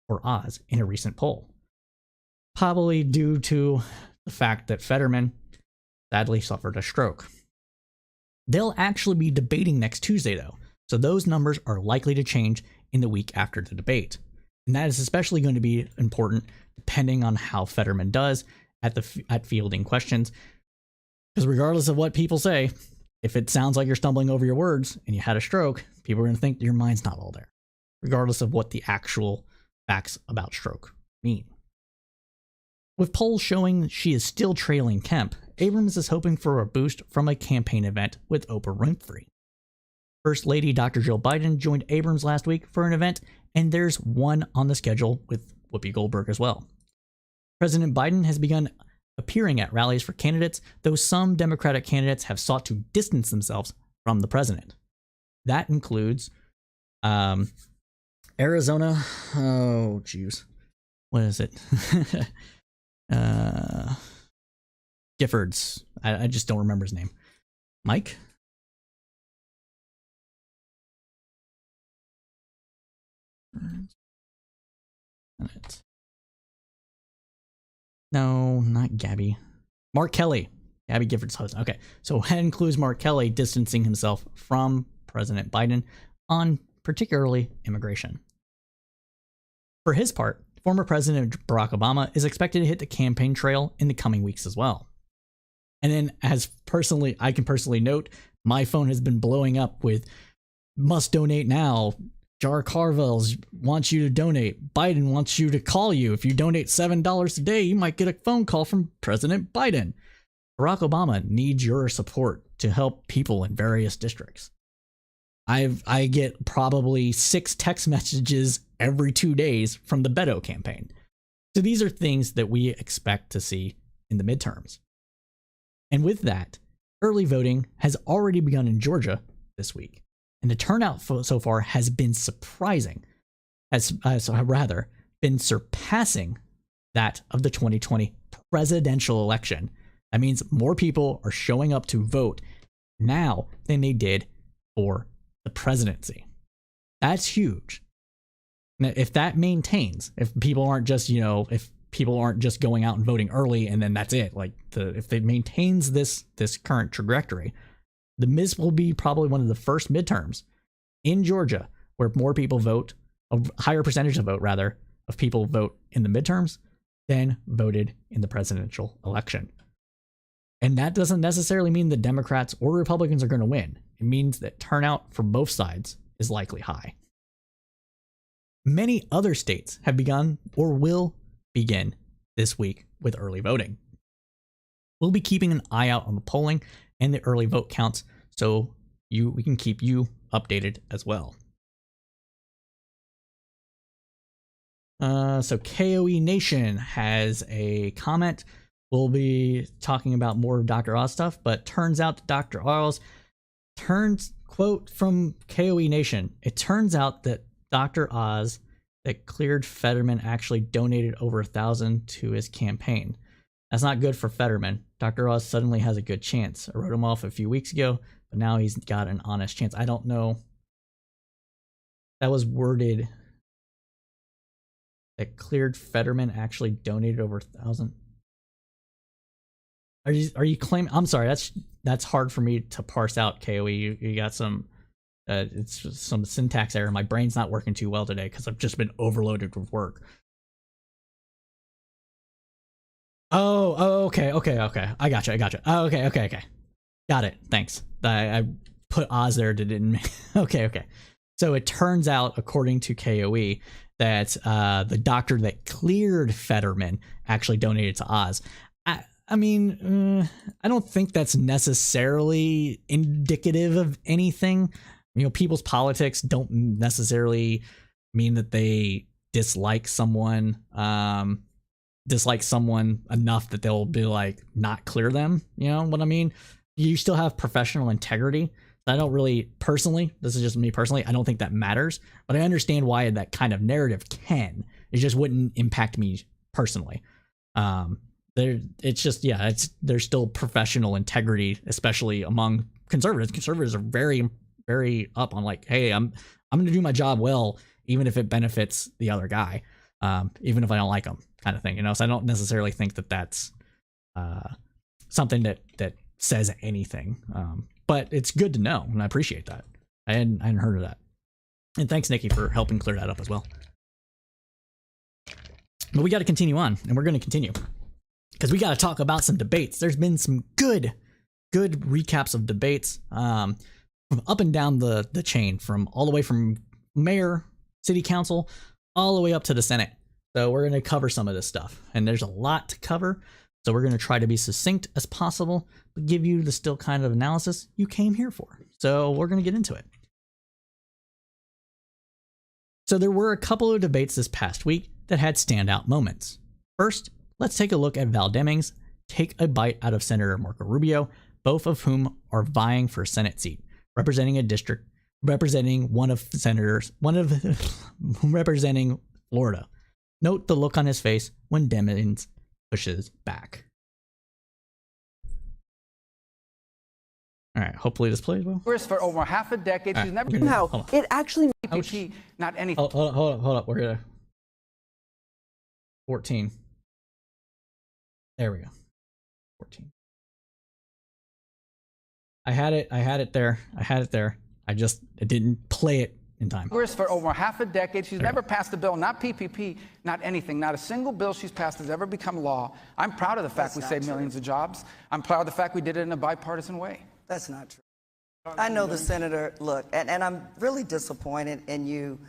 for Oz in a recent poll. Probably due to the fact that Fetterman sadly suffered a stroke. They'll actually be debating next Tuesday, though, so those numbers are likely to change in the week after the debate. And that is especially going to be important depending on how Fetterman does at fielding questions. Because regardless of what people say, if it sounds like you're stumbling over your words and you had a stroke, people are going to think your mind's not all there, regardless of what the actual facts about stroke mean. With polls showing she is still trailing Kemp, Abrams is hoping for a boost from a campaign event with Oprah Winfrey. First Lady Dr. Jill Biden joined Abrams last week for an event, and there's one on the schedule with Whoopi Goldberg as well. President Biden has begun appearing at rallies for candidates, though some Democratic candidates have sought to distance themselves from the president. That includes Arizona. Oh, jeez. What is it? Giffords. I just don't remember his name. Mike? No, not Gabby. Mark Kelly. Gabby Giffords' husband. Okay, so that includes Mark Kelly distancing himself from President Biden on particularly immigration. For his part, former President Barack Obama is expected to hit the campaign trail in the coming weeks as well. And then, I can personally note, my phone has been blowing up with must donate now. Jar Carvels wants you to donate. Biden wants you to call you. If you donate $7 today, you might get a phone call from President Biden. Barack Obama needs your support to help people in various districts. I get probably 6 text messages every 2 days from the Beto campaign. So these are things that we expect to see in the midterms. And with that, early voting has already begun in Georgia this week. And the turnout so far has been surprising, has been surpassing that of the 2020 presidential election. That means more people are showing up to vote now than they did for the presidency. That's huge. Now, if that maintains, if people aren't just going out and voting early and then that's it, if it maintains this current trajectory, this will be probably one of the first midterms in Georgia where more people vote, a higher percentage of people vote in the midterms than voted in the presidential election. And that doesn't necessarily mean the Democrats or Republicans are going to win. It means that turnout for both sides is likely high. Many other states have begun or will begin this week with early voting. We'll be keeping an eye out on the polling and the early vote counts so we can keep you updated as well. So KOE Nation has a comment. We'll be talking about more of Dr. Oz stuff, but turns out that Dr. Oz quote from KOE Nation, it turns out that Dr. Oz that cleared Fetterman actually donated over $1,000 to his campaign. That's not good for Fetterman. Dr. Oz suddenly has a good chance. I wrote him off a few weeks ago, but now he's got an honest chance. I don't know. That was worded that cleared Fetterman actually donated over $1,000. Are you claiming? I'm sorry, that's hard for me to parse out. KOE, you got some it's some syntax error. My brain's not working too well today because I've just been overloaded with work. Okay. I gotcha. Oh, okay. Got it. Thanks. I put Oz there. Didn't. Okay. So it turns out, according to KOE, that the doctor that cleared Fetterman actually donated to Oz. I mean, I don't think that's necessarily indicative of anything. People's politics don't necessarily mean that they dislike someone enough that they'll be like not clear them. You know what I mean? You still have professional integrity. I don't really personally, this is just me personally, I don't think that matters, but I understand why that kind of narrative can. It just wouldn't impact me personally. There's still professional integrity, especially among conservatives. Conservatives are very, very up on like, hey, I'm going to do my job well, even if it benefits the other guy, even if I don't like him, kind of thing. So I don't necessarily think that that's something that says anything. But it's good to know, and I appreciate that. I hadn't heard of that. And thanks, Nikki, for helping clear that up as well. But we got to continue on, and we're going to continue. Because we got to talk about some debates. There's been some good recaps of debates from up and down the chain, from all the way from mayor, city council, all the way up to the Senate. So we're going to cover some of this stuff. And there's a lot to cover. So we're going to try to be succinct as possible, but give you the still kind of analysis you came here for. So we're going to get into it. So there were a couple of debates this past week that had standout moments. First, let's take a look at Val Demings take a bite out of Senator Marco Rubio, both of whom are vying for a Senate seat, representing a district, representing Florida. Note the look on his face when Demings pushes back. All right, hopefully this plays well. For over half a decade, she's never Somehow, it actually PPP, not anything. Hold up. We're gonna 14. There we go. 14. I had it there. I didn't play it in time. For over half a decade, she's never passed a bill, not PPP, not anything. Not a single bill she's passed has ever become law. I'm proud of the fact we saved millions of jobs. I'm proud of the fact we did it in a bipartisan way. That's not true. I know the senator, look, and I'm really disappointed in you,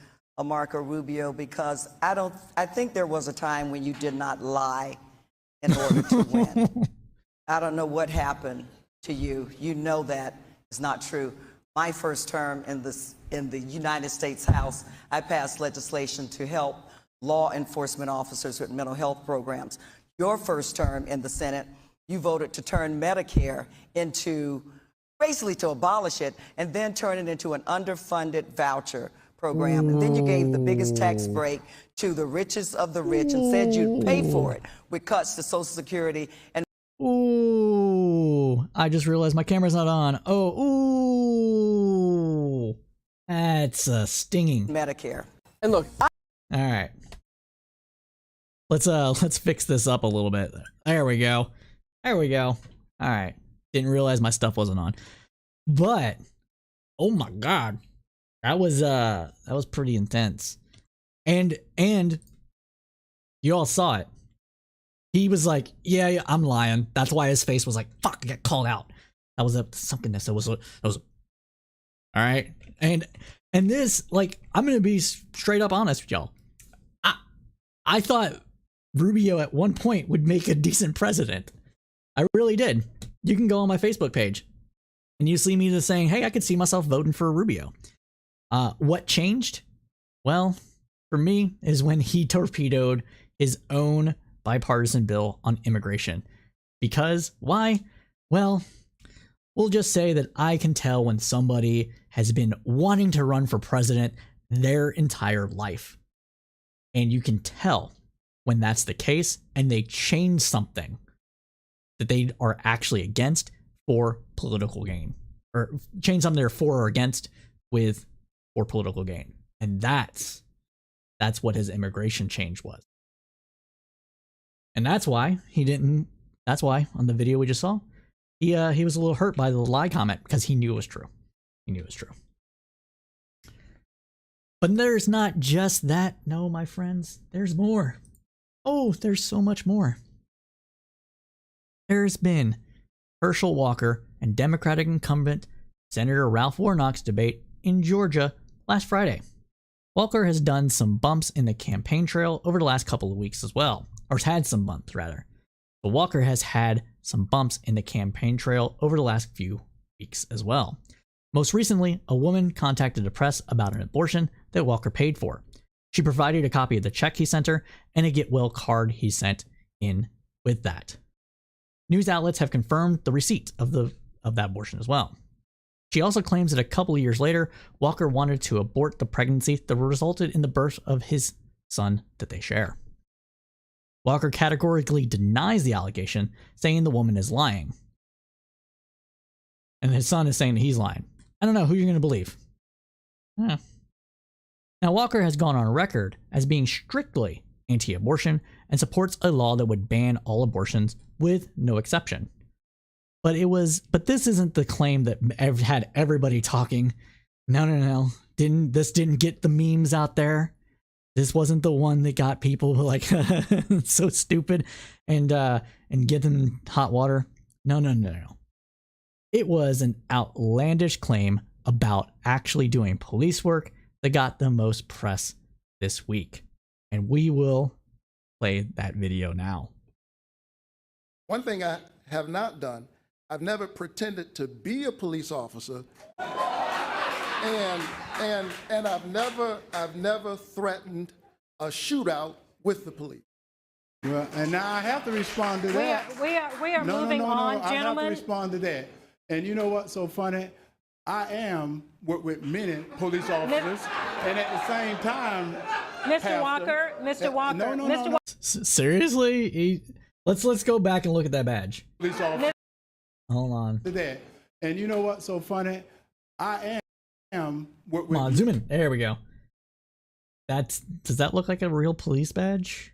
Marco Rubio, because I think there was a time when you did not lie in order to win. I don't know what happened to you. You know that is not true. My first term in the United States House, I passed legislation to help law enforcement officers with mental health programs. Your first term in the Senate, you voted to turn Medicare into, basically to abolish it, and then turn it into an underfunded voucher program. And then you gave the biggest tax break to the richest of the rich and said you'd pay for it with cuts to Social Security. And ooh, I just realized my camera's not on. Ooh, that's stinging. Medicare. And look, All right, let's fix this up a little bit. There we go. All right, didn't realize my stuff wasn't on, but oh my god, that was pretty intense. And you all saw it. He was like, yeah, I'm lying. That's why his face was like, fuck, I got called out. That was a suckiness. That was all right. And this, like, I'm gonna be straight up honest with y'all. I thought Rubio at one point would make a decent president. I really did. You can go on my Facebook page and you see me just saying, hey, I could see myself voting for Rubio. What changed? Well, for me, is when he torpedoed his own bipartisan bill on immigration. Because why? Well, we'll just say that I can tell when somebody has been wanting to run for president their entire life. And you can tell when that's the case and they change something that they are actually against for political gain, or change something they're for or against for political gain. And that's what his immigration change was. And that's why on the video we just saw, he was a little hurt by the lie comment because he knew it was true. But there's not just that. No, my friends, there's more. Oh, there's so much more. There's been Herschel Walker and Democratic incumbent Senator Ralph Warnock's debate in Georgia last Friday. Walker has done some bumps in the campaign trail over the last couple of weeks as well, or has had some bumps rather. But Walker has had some bumps in the campaign trail over the last few weeks as well. Most recently, a woman contacted the press about an abortion that Walker paid for. She provided a copy of the check he sent her and a get well card he sent in with that. News outlets have confirmed the receipt of that abortion as well. She also claims that a couple of years later, Walker wanted to abort the pregnancy that resulted in the birth of his son that they share. Walker categorically denies the allegation, saying the woman is lying. And his son is saying that he's lying. I don't know who you're going to believe. Yeah. Now, Walker has gone on record as being strictly anti-abortion and supports a law that would ban all abortions with no exception. But this isn't the claim that had everybody talking. No. This didn't get the memes out there. This wasn't the one that got people like so stupid and get them hot water. No. It was an outlandish claim about actually doing police work that got the most press this week. And we will play that video now. One thing I have not done, I've never pretended to be a police officer, and I've never threatened a shootout with the police. Well, and now I have to respond to that. We are moving on, I gentlemen. have to respond to that. And you know what's so funny? I am with many police officers, and at the same time, Mr. Walker, No. Seriously? Let's go back and look at that badge. Police officer. Hold on. To that. And you know what's so funny? I am Come on, zoom in. There we go. Does that look like a real police badge?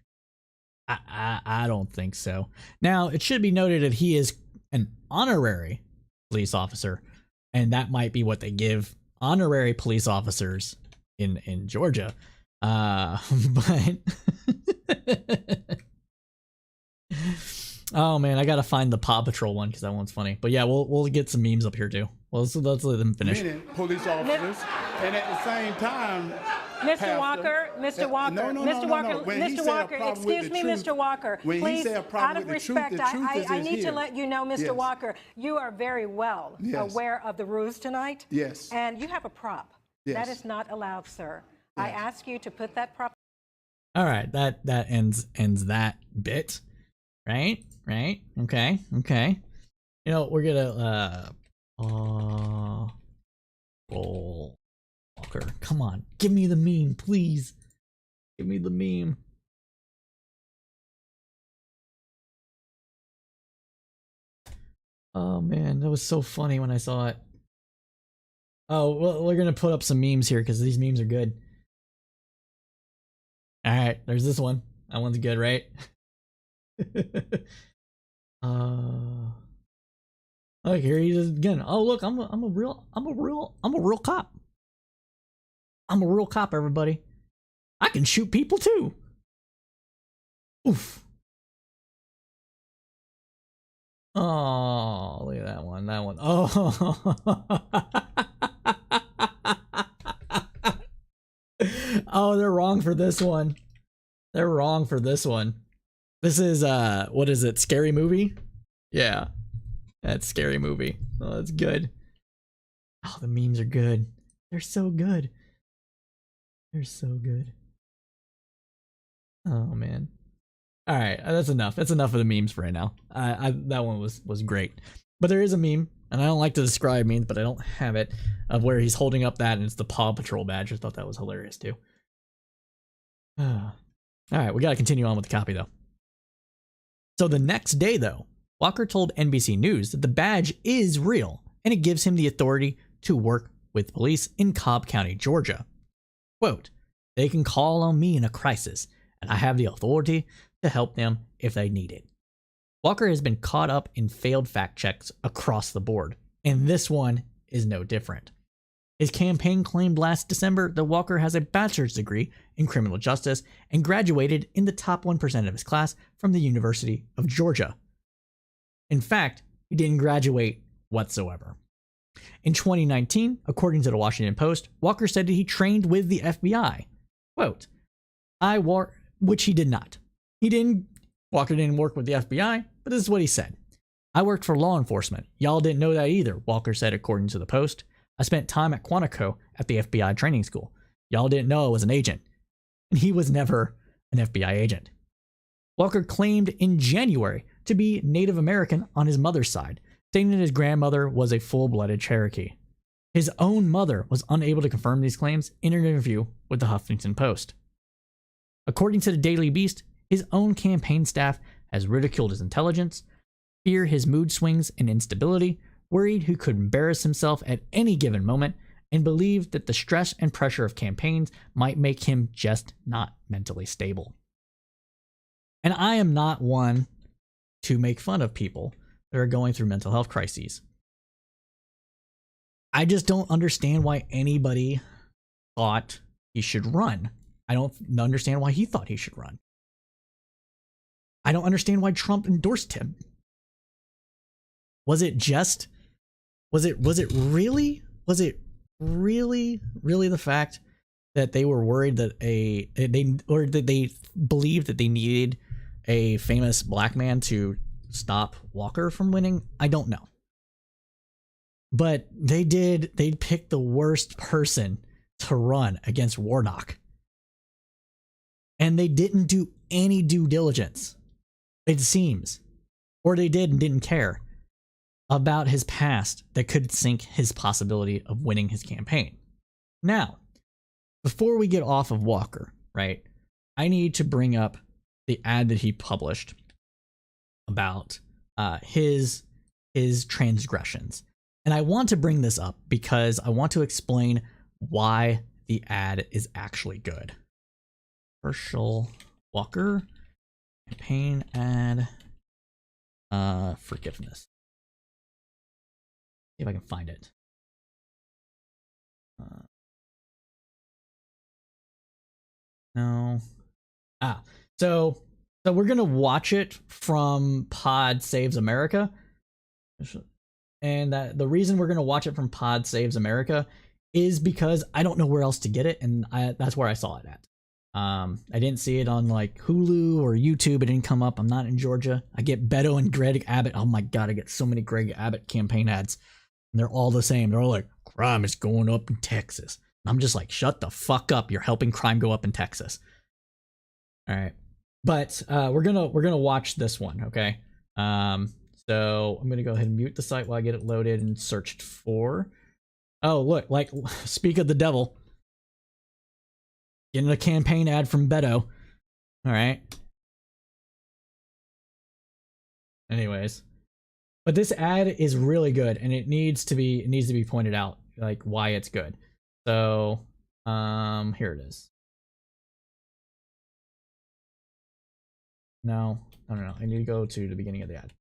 I don't think so. Now, it should be noted that he is an honorary police officer, and that might be what they give honorary police officers in Georgia. But oh man, I gotta find the Paw Patrol one because that one's funny. But yeah, we'll get some memes up here too. Well, so let's let them finish. Police officers, and at the same time, Mr. Walker, Mr. Walker, Mr. Walker, Mr. Walker, excuse me, Mr. Walker. Please, out of respect, I need to let you know, Mr. Walker, you are very well aware of the rules tonight. Yes. And you have a prop. Yes. That is not allowed, sir. I ask you to put that prop. All right, that ends that bit, right? Okay. You know, we're gonna roll Walker. Come on, give me the meme, please. Give me the meme. Oh man, that was so funny when I saw it. Oh, well, we're gonna put up some memes here because these memes are good. All right, there's this one. That one's good, right? Oh, here he is again. Oh, look, I'm a real cop. I'm a real cop, everybody. I can shoot people too. Oof. Oh, look at that one. That one. Oh. Oh, they're wrong for this one. They're wrong for this one. This is what is it? Scary Movie? Yeah. That's Scary Movie. Oh, that's good. Oh, the memes are good. They're so good. They're so good. Oh man. All right, that's enough. That's enough of the memes for right now. That one was great. But there is a meme, and I don't like to describe memes, but I don't have it, of where he's holding up that and it's the Paw Patrol badge. I thought that was hilarious too. All right, we got to continue on with the copy though. So the next day though, Walker told NBC News that the badge is real and it gives him the authority to work with police in Cobb County, Georgia. Quote, "They can call on me in a crisis and I have the authority to help them if they need it." Walker has been caught up in failed fact checks across the board, and this one is no different. His campaign claimed last December that Walker has a bachelor's degree in criminal justice and graduated in the top 1% of his class from the University of Georgia. In fact, he didn't graduate whatsoever. In 2019, according to the Washington Post, Walker said that he trained with the FBI. Quote, which he did not. Walker didn't work with the FBI, but this is what he said. "I worked for law enforcement. Y'all didn't know that either," Walker said, according to the Post. "I spent time at Quantico at the FBI training school. Y'all didn't know I was an agent." And he was never an FBI agent. Walker claimed in January to be Native American on his mother's side, stating that his grandmother was a full-blooded Cherokee. His own mother was unable to confirm these claims in an interview with the Huffington Post. According to the Daily Beast, his own campaign staff has ridiculed his intelligence, fear his mood swings and instability, worried he could embarrass himself at any given moment, and believed that the stress and pressure of campaigns might make him just not mentally stable. And I am not one to make fun of people that are going through mental health crises. I just don't understand why anybody thought he should run. I don't understand why he thought he should run. I don't understand why Trump endorsed him. Was it really the fact that they were worried that they believed that they needed a famous black man to stop Walker from winning? I don't know. But they picked the worst person to run against Warnock. And they didn't do any due diligence, it seems. Or they did and didn't care about his past that could sink his possibility of winning his campaign. Now, before we get off of Walker, right, I need to bring up the ad that he published about his transgressions. And I want to bring this up because I want to explain why the ad is actually good. Herschel Walker campaign ad forgiveness. See if I can find it. No. So we're gonna watch it from Pod Saves America, and the reason we're gonna watch it from Pod Saves America is because I don't know where else to get it, and that's where I saw it at. I didn't see it on like Hulu or YouTube. It didn't come up. I'm not in Georgia. I get Beto and Greg Abbott. Oh my god, I get so many Greg Abbott campaign ads, and they're all the same. They're all like, crime is going up in Texas. And I'm just like, shut the fuck up. You're helping crime go up in Texas. All right. But we're gonna watch this one, okay? So I'm gonna go ahead and mute the site while I get it loaded and searched for. Oh, look, like, speak of the devil. Getting a campaign ad from Beto. All right. Anyways, but this ad is really good, and it needs to be pointed out, like, why it's good. So, here it is. No. I need to go to the beginning of the ad.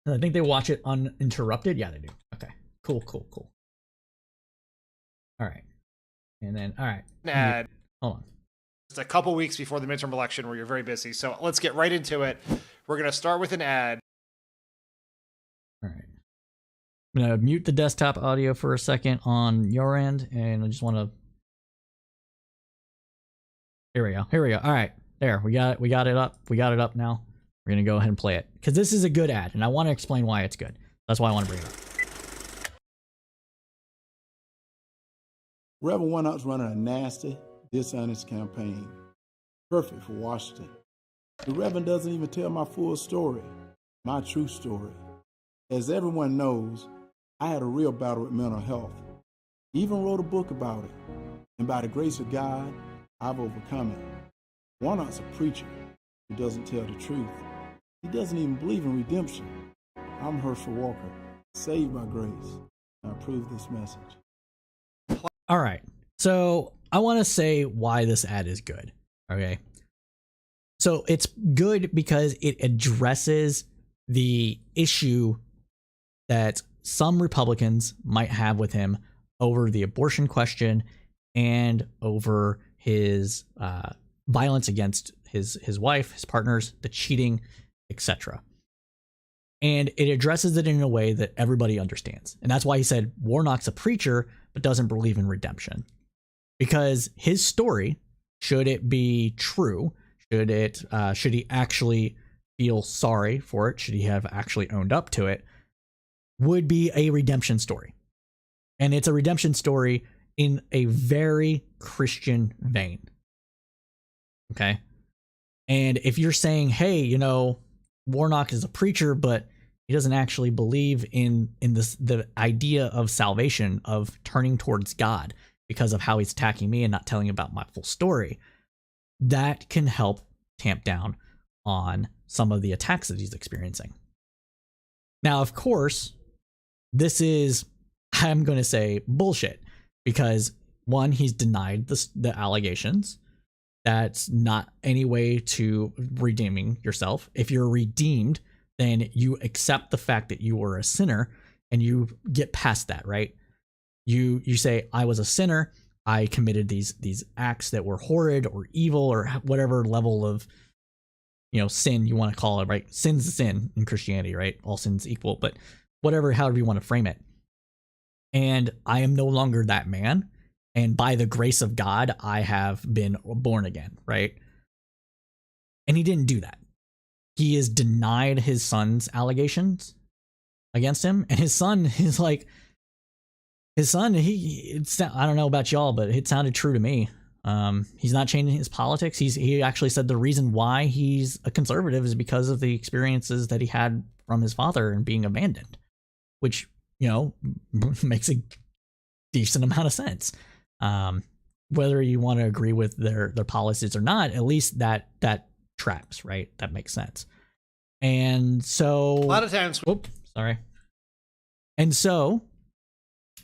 And I think they watch it uninterrupted. Yeah, they do. Okay. Cool. All right. And then, all right. Ad. Hold on. Just a couple weeks before the midterm election where you're very busy. So let's get right into it. We're going to start with an ad. All right. I'm going to mute the desktop audio for a second on your end. And I just want to. Here we go. All right. There. We got it up. We got it up now. We're going to go ahead and play it. Because this is a good ad. And I want to explain why it's good. That's why I want to bring it up. Reverend Warnock's running a nasty, dishonest campaign. Perfect for Washington. The Reverend doesn't even tell my full story, my true story. As everyone knows, I had a real battle with mental health. Even wrote a book about it. And by the grace of God, I've overcome it. Warnock's a preacher who doesn't tell the truth. He doesn't even believe in redemption. I'm Herschel Walker, saved by grace. I approve this message. All right. So I want to say why this ad is good. Okay. So it's good because it addresses the issue that some Republicans might have with him over the abortion question and over his violence against his wife, his partners, the cheating, etc. And it addresses it in a way that everybody understands. And that's why he said Warnock's a preacher, but doesn't believe in redemption. Because his story, should it be true, should he actually feel sorry for it, should he have actually owned up to it, would be a redemption story. And it's a redemption story in a very Christian vein. Okay? And if you're saying, hey, you know, Warnock is a preacher, but he doesn't actually believe in the idea of salvation, of turning towards God because of how he's attacking me and not telling about my full story, that can help tamp down on some of the attacks that he's experiencing. Now, of course, this is, I'm going to say, bullshit, because one, he's denied the allegations. That's not any way to redeeming yourself. If you're redeemed, then you accept the fact that you were a sinner and you get past that, right? You say, I was a sinner. I committed these acts that were horrid or evil or whatever level of, you know, sin you want to call it, right? Sin's a sin in Christianity, right? All sins equal, but however you want to frame it. And I am no longer that man. And by the grace of God, I have been born again, right? And he didn't do that. He has denied his son's allegations against him. And his son is like, I don't know about y'all, but it sounded true to me. He's not changing his politics. He actually said the reason why he's a conservative is because of the experiences that he had from his father and being abandoned, which, you know, makes a decent amount of sense. Whether you want to agree with their policies or not, at least that tracks, right? That makes sense. And so a lot of times, oops, sorry. And so,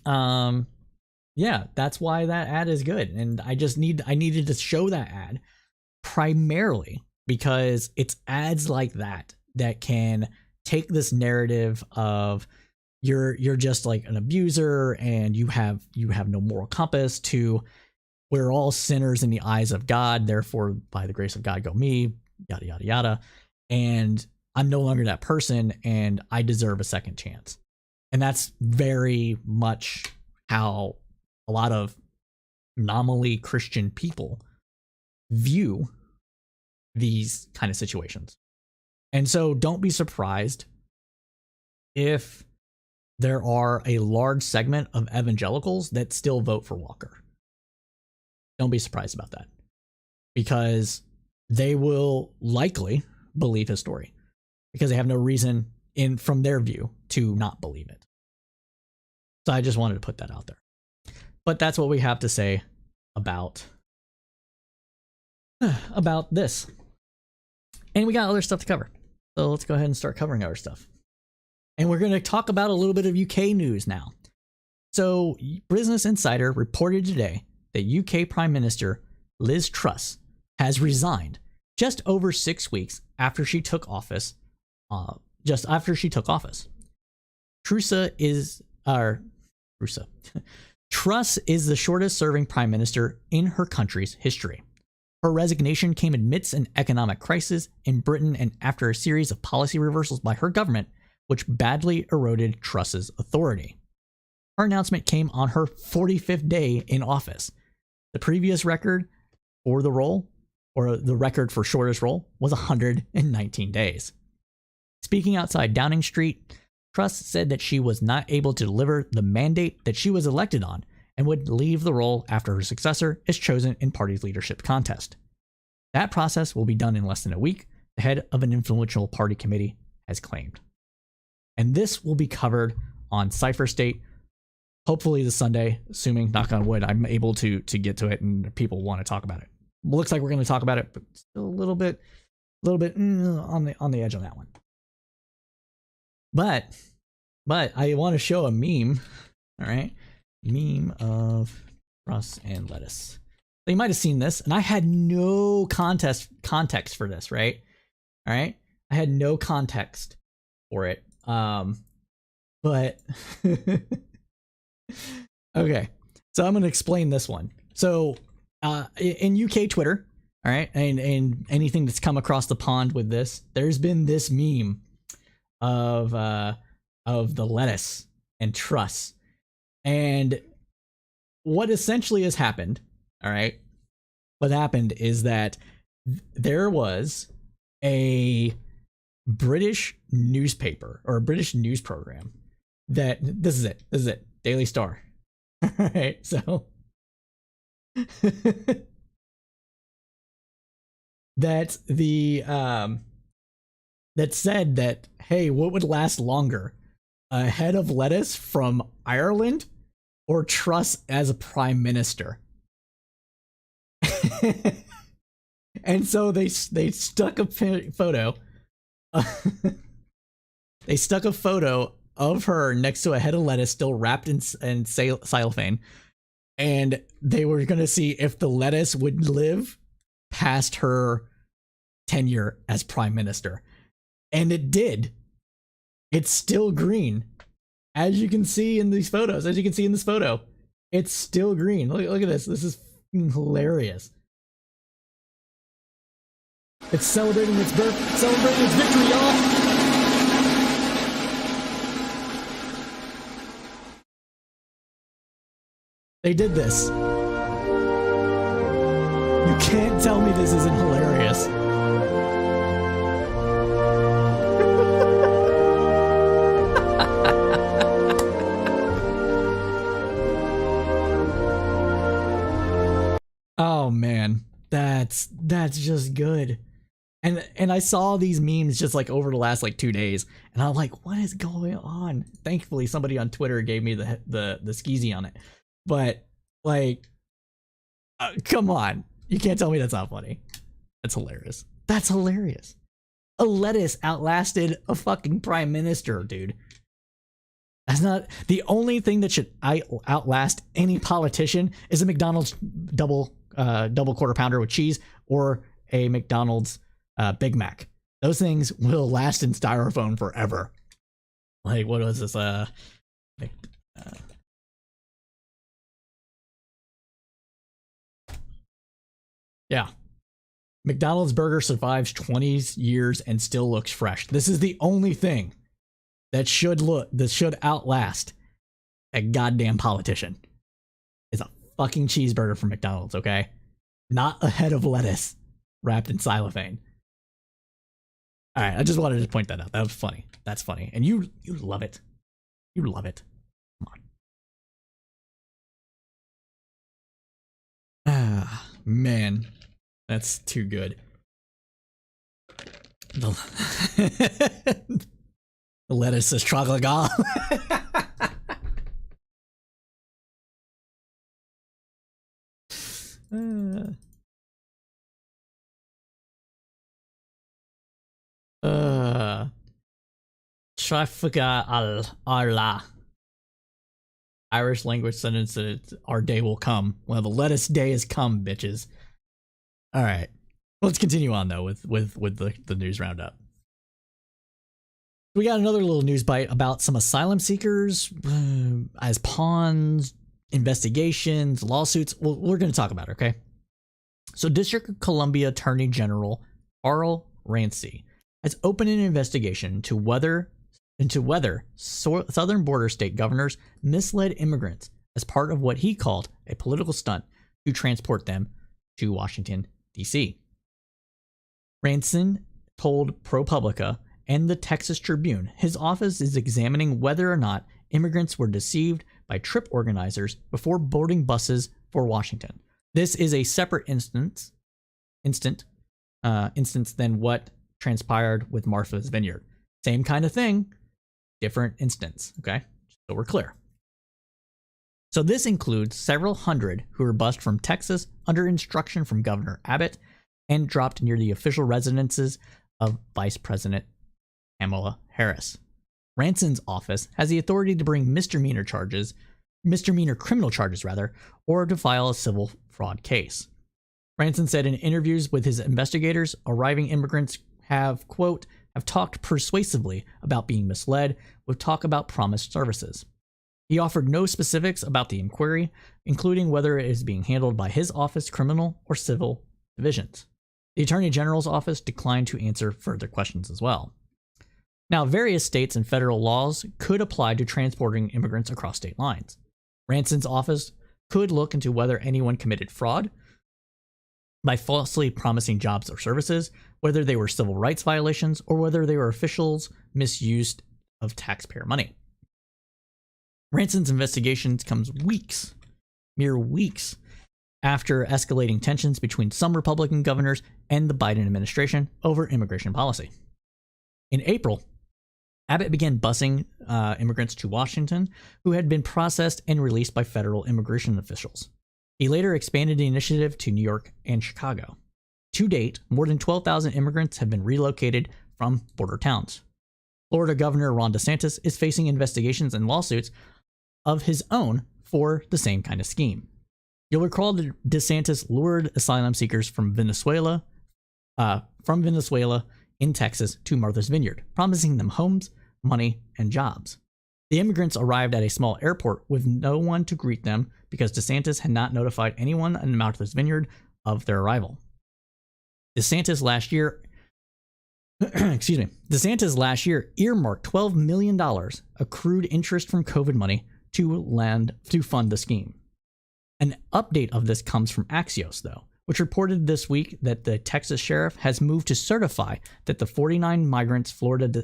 yeah, that's why that ad is good. And I needed to show that ad primarily because it's ads like that can take this narrative of you're just like an abuser and you have no moral compass to we're all sinners in the eyes of God, therefore by the grace of God go me, yada yada yada, and I'm no longer that person and I deserve a second chance. And that's very much how a lot of nominally Christian people view these kind of situations. And so don't be surprised if there are a large segment of evangelicals that still vote for Walker. Don't be surprised about that, because they will likely believe his story because they have no reason from their view to not believe it. So I just wanted to put that out there. But that's what we have to say about this. And we got other stuff to cover. So let's go ahead and start covering other stuff. And we're going to talk about a little bit of UK news now. So Business Insider reported today that UK Prime Minister Liz Truss has resigned just over 6 weeks after she took office. Truss is the shortest serving prime minister in her country's history. Her resignation came amidst an economic crisis in Britain and after a series of policy reversals by her government, which badly eroded Truss's authority. Her announcement came on her 45th day in office. The previous record for the role, or the record for shortest role, was 119 days. Speaking outside Downing Street, Truss said that she was not able to deliver the mandate that she was elected on and would leave the role after her successor is chosen in party's leadership contest. That process will be done in less than a week, the head of an influential party committee has claimed. And this will be covered on Cypher State, hopefully this Sunday, assuming, knock on wood, I'm able to get to it and people want to talk about it. Looks like we're going to talk about it, but still a little bit on the edge on that one. But I want to show a meme, all right? Meme of Truss and lettuce. So you might have seen this, and I had no context for this, right? All right? I had no context for it. But okay. So I'm going to explain this one. So in UK Twitter, all right, and anything that's come across the pond with this, there's been this meme of the lettuce and Truss. And what essentially has happened, all right, what happened is that there was a British newspaper or a British news program that, this is it, Daily Star. All right, so that that said that, hey, what would last longer? A head of lettuce from Ireland or Truss as a prime minister? And so they stuck a photo. They stuck a photo of her next to a head of lettuce still wrapped in cellophane. And they were going to see if the lettuce would live past her tenure as prime minister. And it did. It's still green. As you can see in these photos, as you can see in this photo, it's still green. Look at this. This is hilarious. It's celebrating its birth, celebrating its victory, y'all. They did this. You can't tell me this isn't hilarious. Oh man, that's just good. And I saw these memes just like over the last like 2 days, and I'm like, what is going on? Thankfully, somebody on Twitter gave me the skeezy on it. But like, come on, you can't tell me that's not funny. That's hilarious. That's hilarious. A lettuce outlasted a fucking prime minister, dude. That's not the only thing that should outlast any politician is a McDonald's double quarter pounder with cheese or a McDonald's Big Mac. Those things will last in styrofoam forever. Like, what was this? Yeah. McDonald's burger survives 20 years and still looks fresh. This is the only thing that should outlast a goddamn politician. It's a fucking cheeseburger from McDonald's, okay? Not a head of lettuce wrapped in cellophane. All right, I just wanted to point that out. That was funny. That's funny. And you love it. You love it. Come on. Ah, man. That's too good. The lettuce is chocolate gall. Trafika Allah. Irish language sentence that our day will come. Well, the lettuce day has come, bitches. All right, let's continue on though with the news roundup. We got another little news bite about some asylum seekers as pawns, investigations, lawsuits. Well, we're going to talk about it, okay? So, District of Columbia Attorney General Carl Rancy has opened an investigation into whether southern border state governors misled immigrants as part of what he called a political stunt to transport them to Washington, D.C. Ranson told ProPublica and the Texas Tribune his office is examining whether or not immigrants were deceived by trip organizers before boarding buses for Washington. This is a separate instance than what transpired with Martha's Vineyard. Same kind of thing, different instance, okay? So we're clear. So this includes several hundred who were bused from Texas under instruction from Governor Abbott and dropped near the official residences of Vice President Kamala Harris. Ranson's office has the authority to bring misdemeanor criminal charges, or to file a civil fraud case. Ranson said in interviews with his investigators, arriving immigrants have, quote, have talked persuasively about being misled with talk about promised services. He offered no specifics about the inquiry, including whether it is being handled by his office criminal or civil divisions. The Attorney General's office declined to answer further questions as well. Now, various states and federal laws could apply to transporting immigrants across state lines. Ranson's office could look into whether anyone committed fraud by falsely promising jobs or services, whether they were civil rights violations, or whether they were officials' misuse of taxpayer money. Ranson's investigations comes mere weeks, after escalating tensions between some Republican governors and the Biden administration over immigration policy. In April, Abbott began busing immigrants to Washington who had been processed and released by federal immigration officials. He later expanded the initiative to New York and Chicago. To date, more than 12,000 immigrants have been relocated from border towns. Florida Governor Ron DeSantis is facing investigations and lawsuits of his own for the same kind of scheme. You'll recall that DeSantis lured asylum seekers from Venezuela in Texas to Martha's Vineyard, promising them homes, money, and jobs. The immigrants arrived at a small airport with no one to greet them because DeSantis had not notified anyone in Martha's Vineyard of their arrival. DeSantis last year earmarked $12 million accrued interest from COVID money to fund the scheme. An update of this comes from Axios, though, which reported this week that the Texas sheriff has moved to certify that the 49 migrants Florida's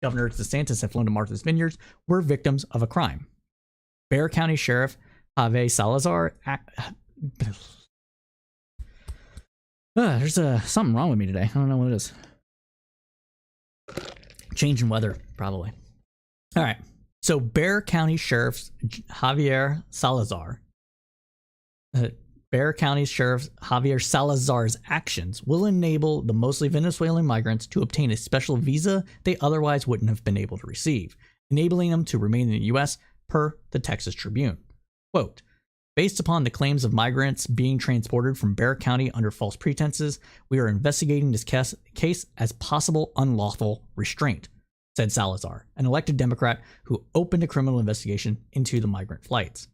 Governor DeSantis had flown to Martha's Vineyard were victims of a crime. Bexar County Sheriff Javier Salazar... there's something wrong with me today. I don't know what it is. Change in weather, probably. All right. So Bexar County Sheriff Javier Salazar's actions will enable the mostly Venezuelan migrants to obtain a special visa they otherwise wouldn't have been able to receive, enabling them to remain in the U.S. per the Texas Tribune. Quote, based upon the claims of migrants being transported from Bexar County under false pretenses, we are investigating this case as possible unlawful restraint, said Salazar, an elected Democrat who opened a criminal investigation into the migrant flights.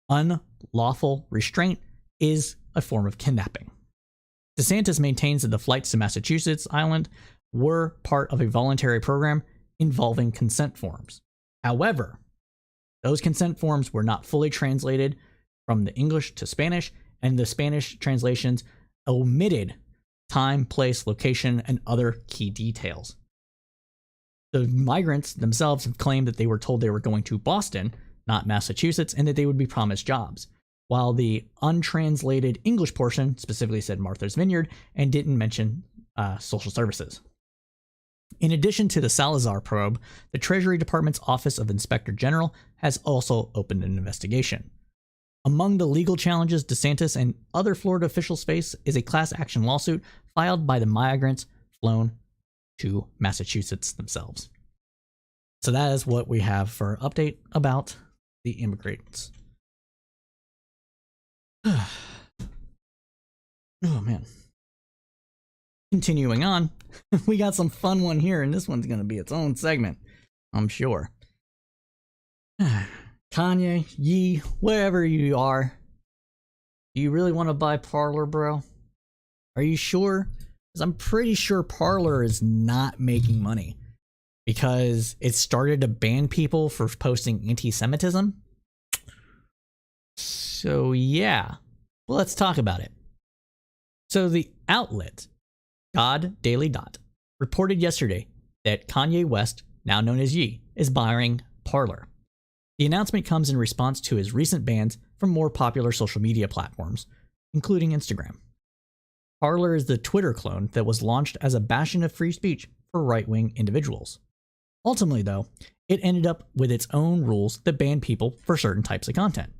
Unlawful restraint is a form of kidnapping. DeSantis maintains that the flights to Massachusetts Island were part of a voluntary program involving consent forms. However, those consent forms were not fully translated from the English to Spanish, and the Spanish translations omitted time, place, location, and other key details. The migrants themselves have claimed that they were told they were going to Boston, not Massachusetts, and that they would be promised jobs, while the untranslated English portion specifically said Martha's Vineyard and didn't mention social services. In addition to the Salazar probe, the Treasury Department's Office of Inspector General has also opened an investigation. Among the legal challenges DeSantis and other Florida officials face is a class action lawsuit filed by the migrants flown to Massachusetts themselves. So that is what we have for update about the immigrants. Oh man. Continuing on, we got some fun one here, and this one's going to be its own segment, I'm sure. Kanye, Ye, wherever you are, do you really want to buy Parler, bro? Are you sure? Because I'm pretty sure Parler is not making money because it started to ban people for posting anti-Semitism. So yeah, well, let's talk about it. So the outlet God Daily Dot reported yesterday that Kanye West, now known as Ye, is buying Parler. The announcement comes in response to his recent bans from more popular social media platforms, including Instagram. Parler is the Twitter clone that was launched as a bastion of free speech for right-wing individuals. Ultimately, though, it ended up with its own rules that ban people for certain types of content.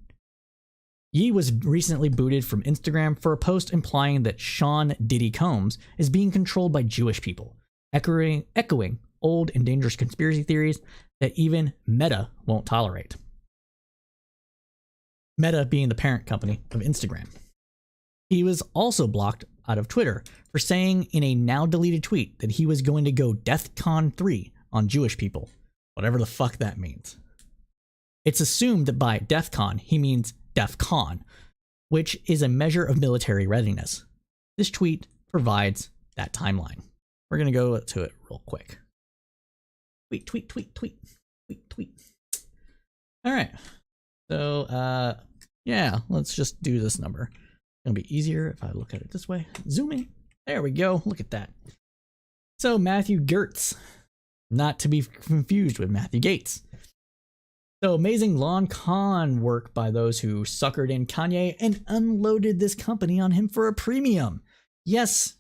Ye was recently booted from Instagram for a post implying that Sean Diddy Combs is being controlled by Jewish people, echoing old and dangerous conspiracy theories that even Meta won't tolerate. Meta being the parent company of Instagram. He was also blocked out of Twitter for saying in a now deleted tweet that he was going to go DEFCON 3 on Jewish people, whatever the fuck that means. It's assumed that by DEFCON he means DEFCON, which is a measure of military readiness. This tweet provides that timeline. We're going to go to it real quick. Tweet. All right. So, yeah, let's just do this number. It's going to be easier if I look at it this way. Zooming. There we go. Look at that. So, Matthew Gertz, not to be confused with Matthew Gates. So, amazing lawn con work by those who suckered in Kanye and unloaded this company on him for a premium. Yes,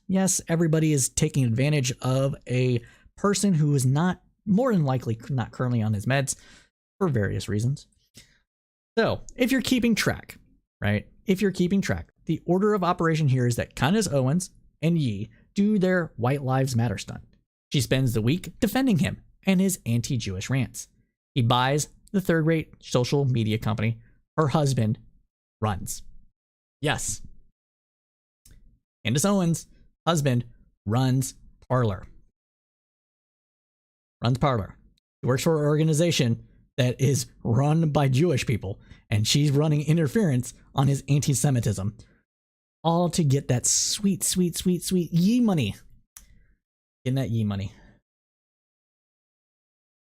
everybody is taking advantage of a person who is not, more than likely, not currently on his meds for various reasons. So, if you're keeping track, right? If you're keeping track, the order of operation here is that Candace Owens and Ye do their White Lives Matter stunt. She spends the week defending him and his anti-Jewish rants. He buys the third-rate social media company her husband runs. Yes. Candace Owens' husband runs Parler. She works for an organization that is run by Jewish people, and she's running interference on his anti-Semitism. All to get that sweet Ye money. Getting that Ye money.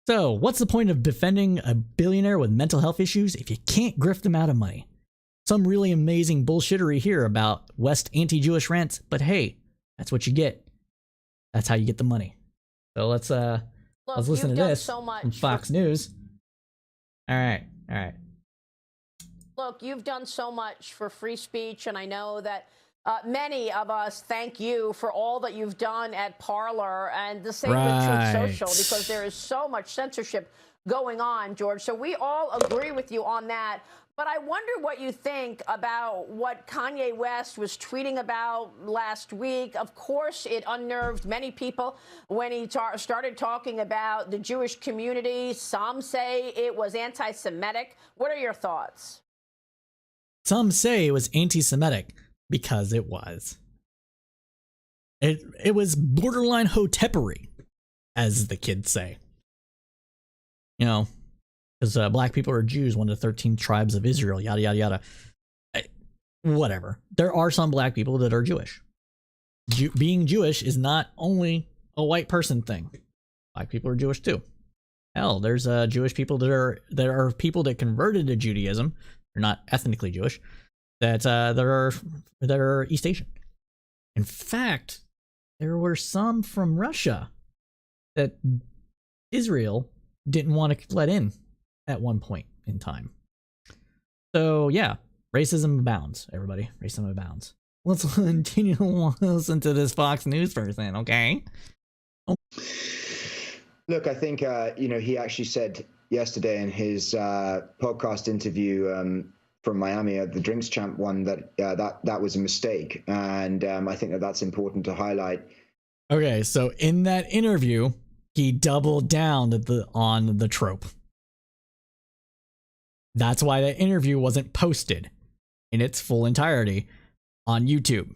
So, what's the point of defending a billionaire with mental health issues if you can't grift them out of money? Some really amazing bullshittery here about West anti-Jewish rants, but hey, that's what you get. That's how you get the money. So let's listen to this from Fox News. All right. Look, you've done so much for free speech, and I know that many of us thank you for all that you've done at Parler, and the same with Truth Social, because there is so much censorship going on, George. So we all agree with you on that. But I wonder what you think about what Kanye West was tweeting about last week. Of course, it unnerved many people when he started talking about the Jewish community. Some say it was anti-Semitic. What are your thoughts? Some say it was anti-Semitic because it was. It was borderline hotepery, as the kids say. You know, because black people are Jews, one of the 13 tribes of Israel, yada, yada, yada. Whatever. There are some black people that are Jewish. Being Jewish is not only a white person thing. Black people are Jewish too. Hell, there's Jewish people that are people that converted to Judaism. They're not ethnically Jewish. That are East Asian. In fact, there were some from Russia that Israel didn't want to let in at one point in time. So yeah, racism abounds, everybody. Racism abounds. Let's continue to listen to this Fox News person, okay? Look, I think, he actually said yesterday in his podcast interview from Miami, the Drinks Champ one, that was a mistake. And I think that's important to highlight. Okay, so in that interview, he doubled down on the trope. That's why that interview wasn't posted in its full entirety on YouTube,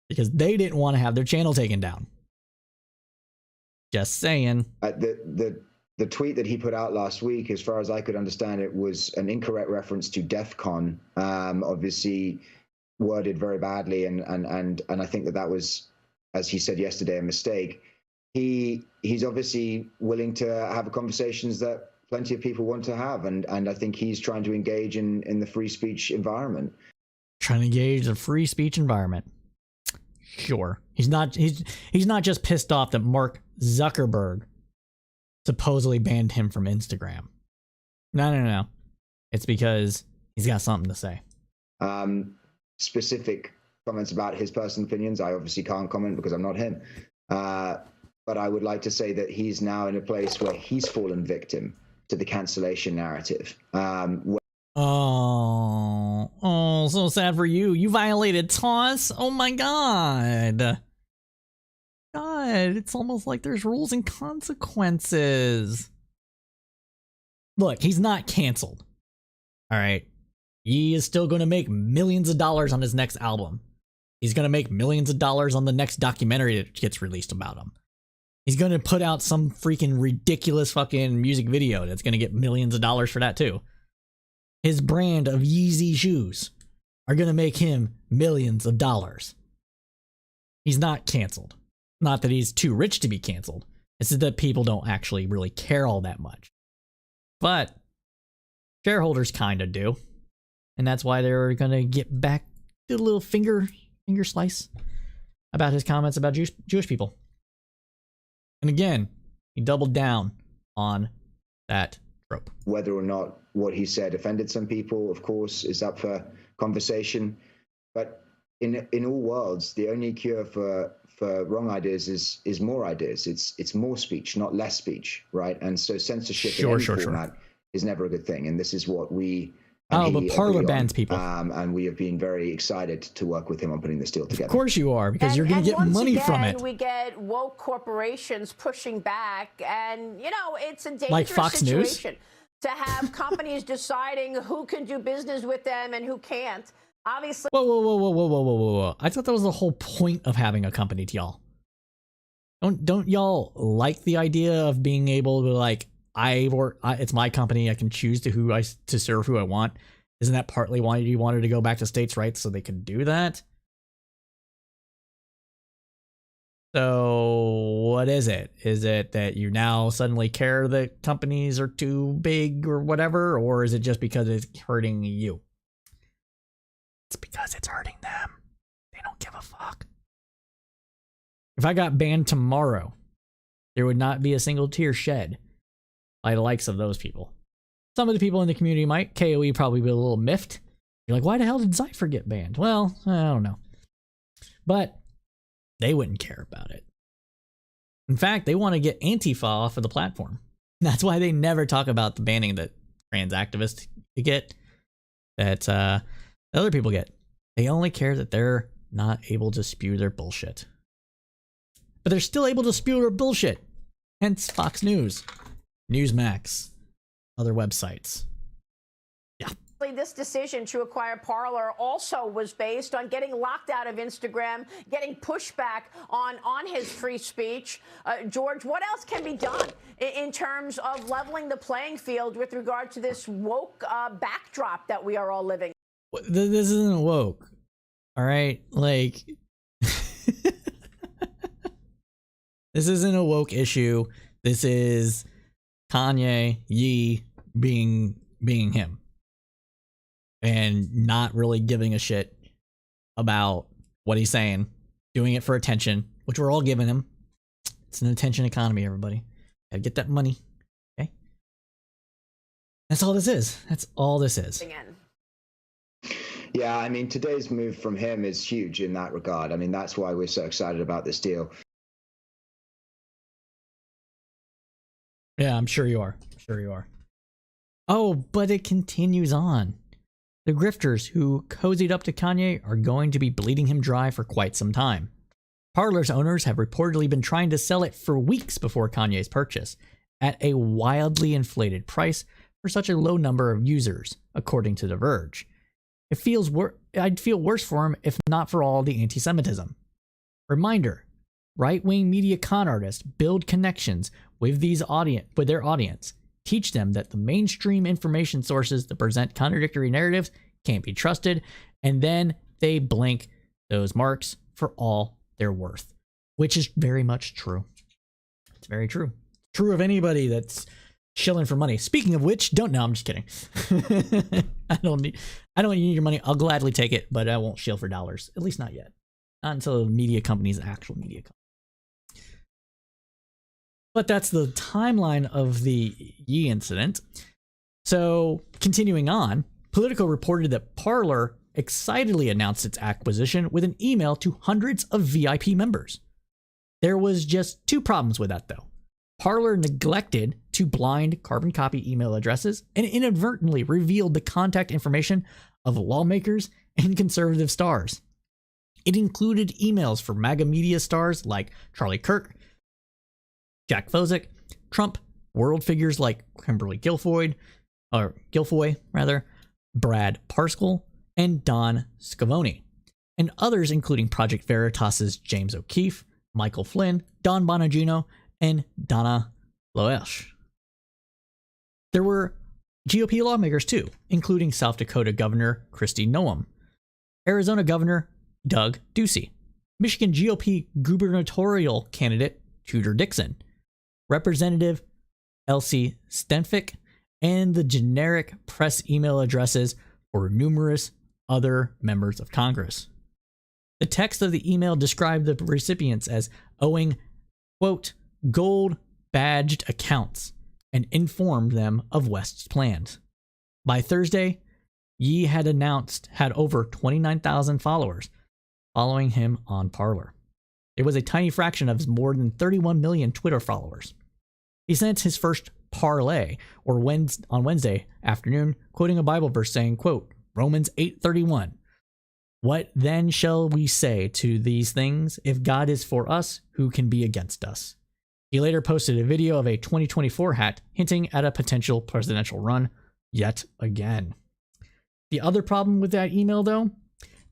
because they didn't want to have their channel taken down. Just saying. The tweet that he put out last week, as far as I could understand it, was an incorrect reference to DEF CON, obviously worded very badly, and I think that was, as he said yesterday, a mistake. He's obviously willing to have conversations that plenty of people want to have, and I think he's trying to engage in the free speech environment. Trying to engage the free speech environment. Sure. He's not just pissed off that Mark Zuckerberg supposedly banned him from Instagram. No. It's because he's got something to say. Specific comments about his personal opinions, I obviously can't comment because I'm not him. But I would like to say that he's now in a place where he's fallen victim to the cancellation narrative. Oh, so sad for you. You violated TOS? Oh my God. It's almost like there's rules and consequences. Look, he's not canceled. All right. He is still going to make millions of dollars on his next album. He's going to make millions of dollars on the next documentary that gets released about him. He's going to put out some freaking ridiculous fucking music video that's going to get millions of dollars for that too. His brand of Yeezy shoes are going to make him millions of dollars. He's not canceled. Not that he's too rich to be canceled. It's that people don't actually really care all that much. But shareholders kind of do. And that's why they're going to get back to a little finger slice about his comments about Jewish people. And again, he doubled down on that trope. Whether or not what he said offended some people, of course, is up for conversation. But in all worlds, the only cure for wrong ideas is more ideas. It's more speech, not less speech, right? And so censorship in any format is never a good thing. And this is what we... but Parler bans people. And we have been very excited to work with him on putting this deal together. Of course you are, because you're going to get money from it. We get woke corporations pushing back, and, it's a dangerous like Fox situation News? To have companies deciding who can do business with them and who can't. Obviously. Whoa. I thought that was the whole point of having a company, to y'all. Don't y'all like the idea of being able to, it's my company, I can choose to serve who I want? Isn't that partly why you wanted to go back to states' rights so they could do that? So what is it? Is it that you now suddenly care that companies are too big or whatever? Or is it just because it's hurting you? It's because it's hurting them. They don't give a fuck. If I got banned tomorrow, there would not be a single tear shed by the likes of those people. Some of the people in the community might. KOE probably be a little miffed. You're like, why the hell did Cypher get banned? Well, I don't know. But they wouldn't care about it. In fact, they want to get Antifa off of the platform. That's why they never talk about the banning that trans activists get. that other people get. They only care that they're not able to spew their bullshit. But they're still able to spew their bullshit. Hence Fox News, Newsmax, other websites. Yeah. This decision to acquire Parler also was based on getting locked out of Instagram, getting pushback on his free speech. George, what else can be done in terms of leveling the playing field with regard to this woke backdrop that we are all living? This isn't woke, all right? Like, this isn't a woke issue. This is Kanye Ye being him. And not really giving a shit about what he's saying, doing it for attention, which we're all giving him. It's an attention economy, everybody. Gotta get that money, okay? That's all this is. That's all this is. Yeah, I mean, today's move from him is huge in that regard. I mean, that's why we're so excited about this deal. Yeah, I'm sure you are. I'm sure you are. Oh, but it continues on. The grifters who cozied up to Kanye are going to be bleeding him dry for quite some time. Parler's owners have reportedly been trying to sell it for weeks before Kanye's purchase, at a wildly inflated price for such a low number of users, according to The Verge. I'd feel worse for him if not for all the anti-Semitism. Reminder, right-wing media con artists build connections with their audience. Teach them that the mainstream information sources that present contradictory narratives can't be trusted, and then they blink those marks for all they're worth, which is very much true. It's very true. True of anybody that's shilling for money. Speaking of which, I'm just kidding. I don't need your money. I'll gladly take it, but I won't shill for dollars. At least not yet. Not until the media company's actual media company. But that's the timeline of the Ye incident. So, continuing on, Politico reported that Parler excitedly announced its acquisition with an email to hundreds of VIP members. There was just two problems with that, though. Parler neglected to blind carbon copy email addresses and inadvertently revealed the contact information of lawmakers and conservative stars. It included emails for MAGA media stars like Charlie Kirk, Jack Fozick, Trump, world figures like Kimberly Guilfoyle, Brad Parscale, and Don Scavone, and others including Project Veritas's James O'Keefe, Michael Flynn, Don Bonagino, and Donna Loesch. There were GOP lawmakers too, including South Dakota Governor Kristi Noem, Arizona Governor Doug Ducey, Michigan GOP gubernatorial candidate Tudor Dixon, Representative Elsie Stenfick, and the generic press email addresses for numerous other members of Congress. The text of the email described the recipients as owing, quote, gold-badged accounts and informed them of West's plans. By Thursday, Ye had over 29,000 followers following him on Parler. It was a tiny fraction of his more than 31 million Twitter followers. He sent his first parlay on Wednesday afternoon, quoting a Bible verse saying, quote, Romans 8:31. What then shall we say to these things? If God is for us, who can be against us? He later posted a video of a 2024 hat hinting at a potential presidential run yet again. The other problem with that email, though,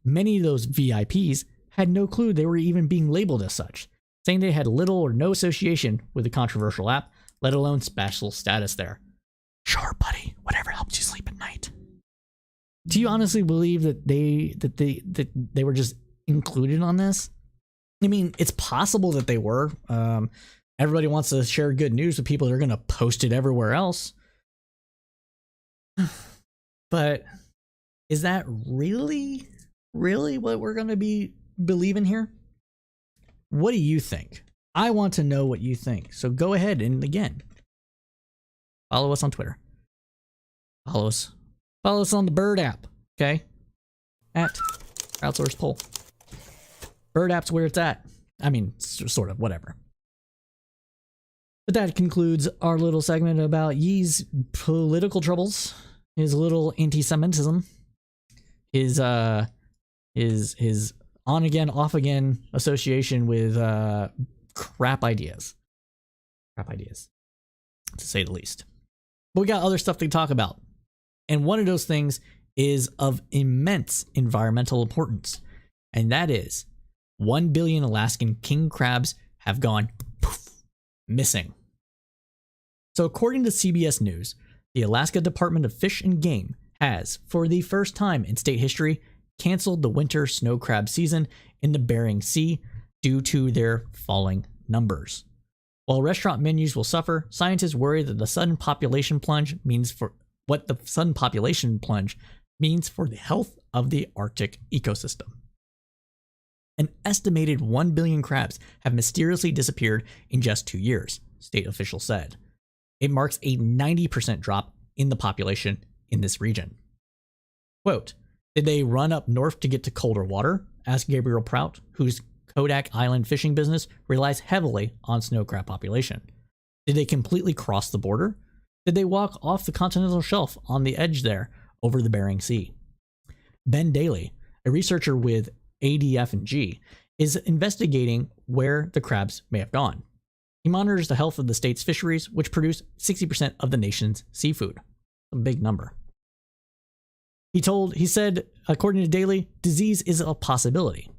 many of those VIPs had no clue they were even being labeled as such, saying they had little or no association with the controversial app, let alone special status there. Sure, buddy, whatever helps you sleep at night. Do you honestly believe that they were just included on this? I mean, it's possible that they were. Everybody wants to share good news with people. They're going to post it everywhere else. But is that really what we're going to be believing here? What do you think? I want to know what you think. So go ahead and, again, follow us on Twitter. Follow us on the Bird app, okay? At Crowdsource Poll. Bird app's where it's at. I mean, sort of, whatever. But that concludes our little segment about Ye's political troubles, his little anti-Semitism. his on again, off again association with crap ideas, to say the least. But we got other stuff to talk about, and one of those things is of immense environmental importance, and that is 1 billion Alaskan king crabs have gone poof, missing. So according to CBS News, the Alaska Department of Fish and Game has, for the first time in state history, canceled the winter snow crab season in the Bering Sea due to their falling numbers. While restaurant menus will suffer, scientists worry that the sudden population plunge means for the health of the Arctic ecosystem. An estimated 1 billion crabs have mysteriously disappeared in just 2 years, state officials said. It marks a 90% drop in the population in this region. Quote, "Did they run up north to get to colder water?" asked Gabriel Prout, whose Kodak Island fishing business relies heavily on snow crab population. Did they completely cross the border? Did they walk off the continental shelf on the edge there over the Bering Sea? Ben Daly, a researcher with ADF&G, is investigating where the crabs may have gone. He monitors the health of the state's fisheries, which produce 60% of the nation's seafood. A big number. He said, according to Daly, disease is a possibility.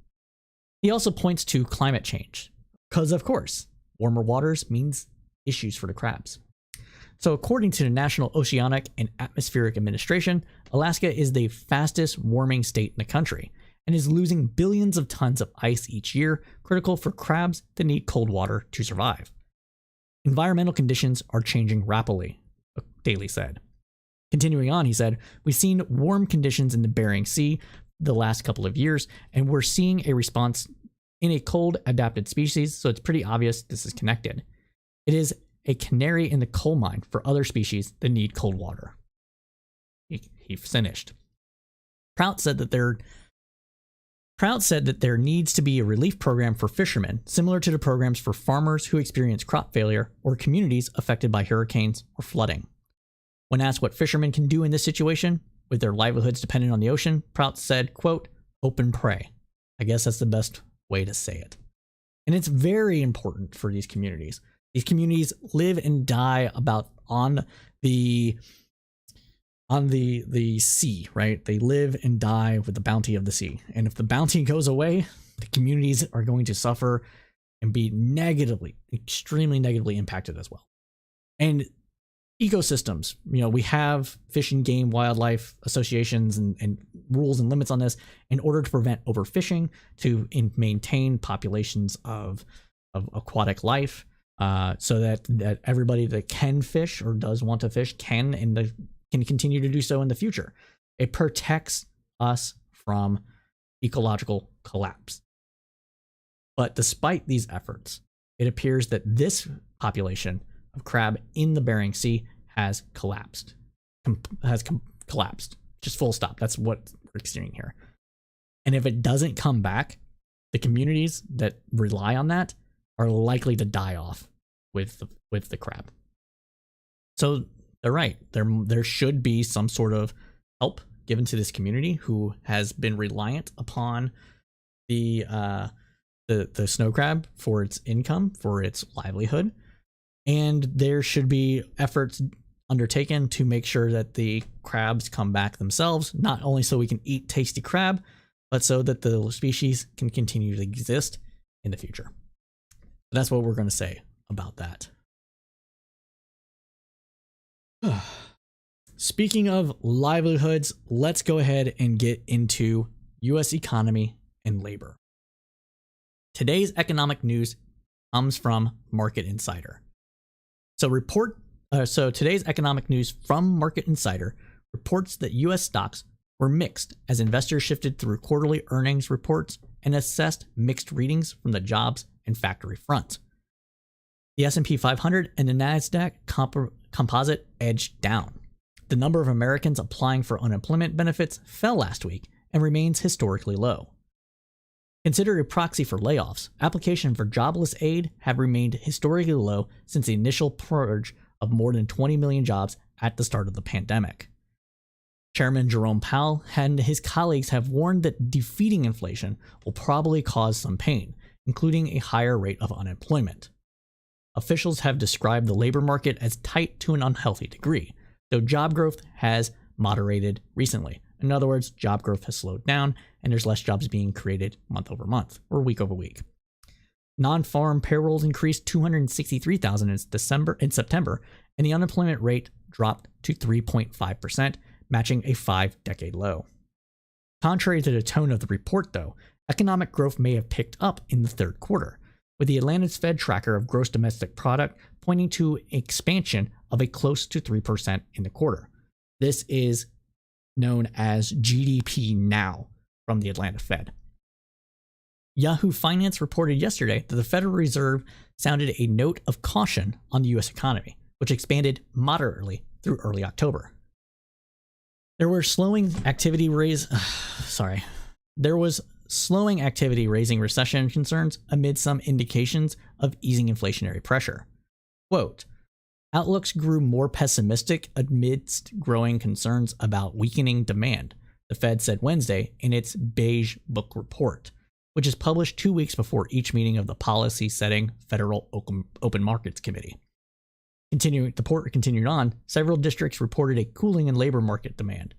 He also points to climate change, because of course, warmer waters means issues for the crabs. So according to the National Oceanic and Atmospheric Administration, Alaska is the fastest warming state in the country and is losing billions of tons of ice each year, critical for crabs that need cold water to survive. Environmental conditions are changing rapidly, Daly said. Continuing on, he said, "We've seen warm conditions in the Bering Sea the last couple of years, and we're seeing a response in a cold adapted species, so it's pretty obvious this is connected. It is a canary in the coal mine for other species that need cold water." He finished. Prout said that there needs to be a relief program for fishermen, similar to the programs for farmers who experience crop failure or communities affected by hurricanes or flooding. When asked what fishermen can do in this situation, with their livelihoods dependent on the ocean, Prout said, quote, "Hope and pray." I guess that's the best way to say it. And it's very important for these communities. These communities live and die on the sea, right? They live and die with the bounty of the sea. And if the bounty goes away, the communities are going to suffer and be extremely negatively impacted as well. And ecosystems, we have fish and game wildlife associations and rules and limits on this in order to prevent overfishing, to maintain populations of aquatic life, so that everybody that can fish or does want to fish can continue to do so in the future. It protects us from ecological collapse. But despite these efforts, it appears that this population of crab in the Bering Sea has collapsed. Collapsed. Just full stop. That's what we're seeing here. And if it doesn't come back, the communities that rely on that are likely to die off with the crab. So they're right. There should be some sort of help given to this community who has been reliant upon the snow crab for its income, for its livelihood. And there should be efforts undertaken to make sure that the crabs come back themselves, not only so we can eat tasty crab, but so that the species can continue to exist in the future. That's what we're going to say about that. Speaking of livelihoods, let's go ahead and get into U.S. economy and labor. Today's economic news comes from Market Insider. So today's economic news from Market Insider reports that U.S. stocks were mixed as investors shifted through quarterly earnings reports and assessed mixed readings from the jobs and factory front. The S&P 500 and the NASDAQ composite edged down. The number of Americans applying for unemployment benefits fell last week and remains historically low. Considered a proxy for layoffs, applications for jobless aid have remained historically low since the initial purge of more than 20 million jobs at the start of the pandemic. Chairman Jerome Powell and his colleagues have warned that defeating inflation will probably cause some pain, including a higher rate of unemployment. Officials have described the labor market as tight to an unhealthy degree, though job growth has moderated recently. In other words, job growth has slowed down and there's less jobs being created month over month or week over week. Non-farm payrolls increased 263,000 in September, and the unemployment rate dropped to 3.5%, matching a 5-decade low. Contrary to the tone of the report, though, economic growth may have picked up in the third quarter, with the Atlanta's Fed tracker of gross domestic product pointing to expansion of a close to 3% in the quarter. This is known as GDP now from the Atlanta Fed. Yahoo Finance reported yesterday that the Federal Reserve sounded a note of caution on the U.S. economy, which expanded moderately through early October. There was slowing activity raising recession concerns amid some indications of easing inflationary pressure. Quote, outlooks grew more pessimistic amidst growing concerns about weakening demand, the Fed said Wednesday in its Beige Book report, which is published 2 weeks before each meeting of the policy-setting Federal Open Markets Committee. The report continued on, several districts reported a cooling in labor market demand,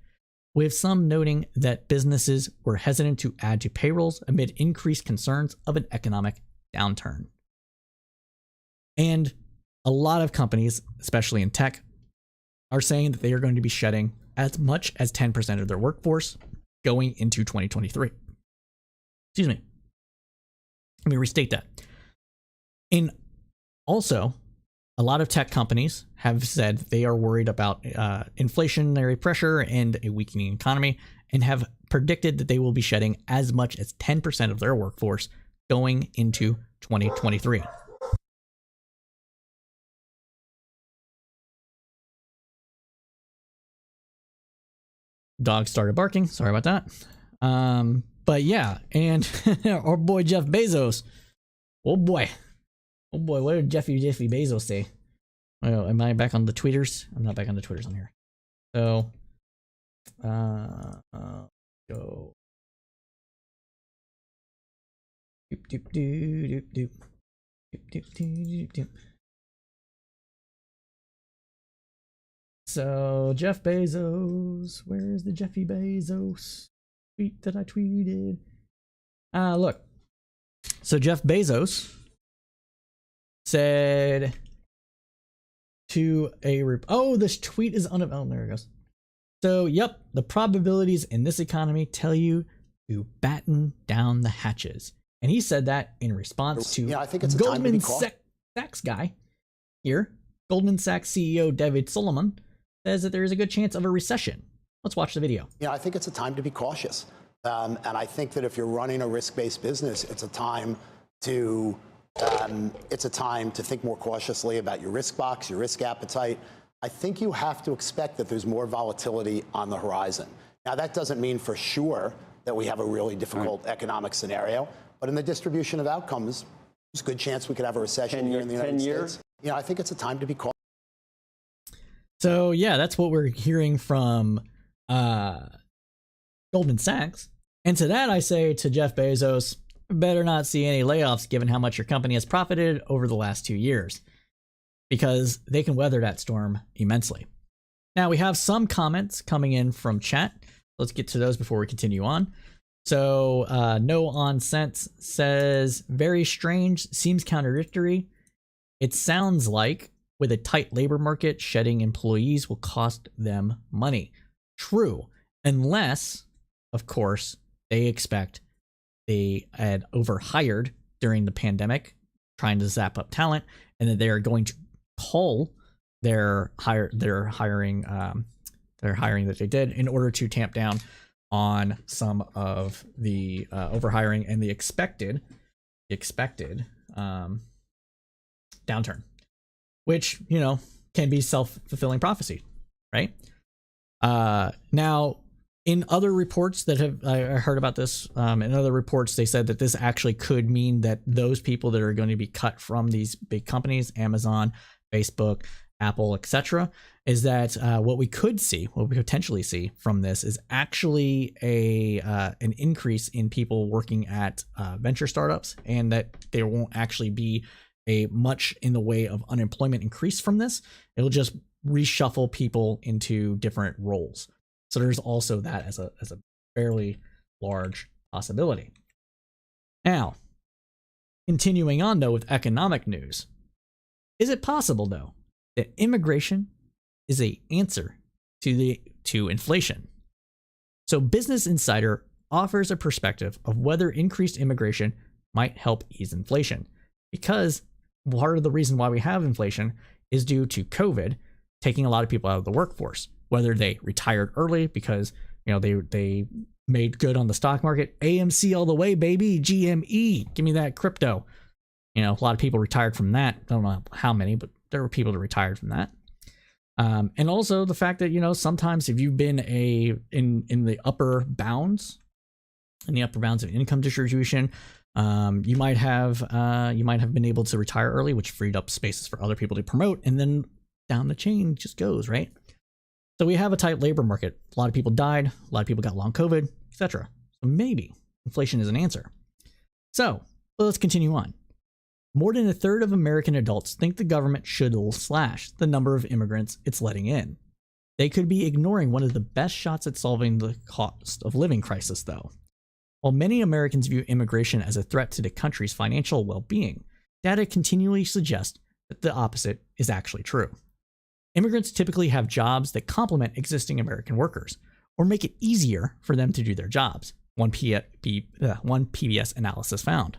with some noting that businesses were hesitant to add to payrolls amid increased concerns of an economic downturn. And a lot of companies, especially in tech, are saying that they are going to be shedding as much as 10% of their workforce going into 2023. Excuse me. Let me restate that. And also, a lot of tech companies have said they are worried about inflationary pressure and a weakening economy, and have predicted that they will be shedding as much as 10% of their workforce going into 2023. Dog started barking. Sorry about that. But yeah, and our boy Jeff Bezos. Oh boy, what did Jeffy Bezos say? Oh, am I back on the tweeters? I'm not back on the tweeters on here. So, go. So Jeff Bezos, where is the Jeffy Bezos tweet that I tweeted? Look. So Jeff Bezos said to a this tweet is there it goes. So yep, the probabilities in this economy tell you to batten down the hatches, and he said that in response to I think it's a Goldman Sachs guy here. Goldman Sachs CEO David Solomon says that there is a good chance of a recession. Let's watch the video. I think it's a time to be cautious. And I think that if you're running a risk-based business, it's a time to think more cautiously about your risk box, your risk appetite. I think you have to expect that there's more volatility on the horizon. Now, that doesn't mean for sure that we have a really difficult economic scenario, but in the distribution of outcomes, there's a good chance we could have a recession here in the United States. I think it's a time to be cautious. So yeah, that's what we're hearing from Goldman Sachs. And to that, I say to Jeff Bezos, better not see any layoffs given how much your company has profited over the last 2 years, because they can weather that storm immensely. Now, we have some comments coming in from chat. Let's get to those before we continue on. So No On Sense says, very strange, seems contradictory. It sounds like with a tight labor market, shedding employees will cost them money. True, unless, of course, they expect they had overhired during the pandemic, trying to zap up talent, and that they are going to pull their hiring that they did in order to tamp down on some of the overhiring and the expected downturn, which can be self-fulfilling prophecy, right? Now, in other reports that I heard about this, in other reports, they said that this actually could mean that those people that are going to be cut from these big companies, Amazon, Facebook, Apple, etc., is that what we potentially see from this is actually an increase in people working at venture startups, and that there won't actually be a much in the way of unemployment increase from this. It'll just reshuffle people into different roles. So there's also that as a fairly large possibility. Now, continuing on though with economic news, is it possible though that immigration is an answer to inflation? So Business Insider offers a perspective of whether increased immigration might help ease inflation, because part of the reason why we have inflation is due to COVID taking a lot of people out of the workforce, whether they retired early because they made good on the stock market. AMC all the way, baby. GME, give me that crypto. A lot of people retired from that. I don't know how many, but there were people that retired from that. And also the fact that, sometimes if you've been in the upper bounds of income distribution, you might have been able to retire early, which freed up spaces for other people to promote, and then down the chain just goes, right? So we have a tight labor market. A lot of people died, a lot of people got long COVID, etc. So maybe inflation is an answer. So let's continue on. More than a third of American adults think the government should slash the number of immigrants it's letting in. They could be ignoring one of the best shots at solving the cost of living crisis, though. While many Americans view immigration as a threat to the country's financial well-being, data continually suggests that the opposite is actually true. Immigrants typically have jobs that complement existing American workers, or make it easier for them to do their jobs, one PBS analysis found.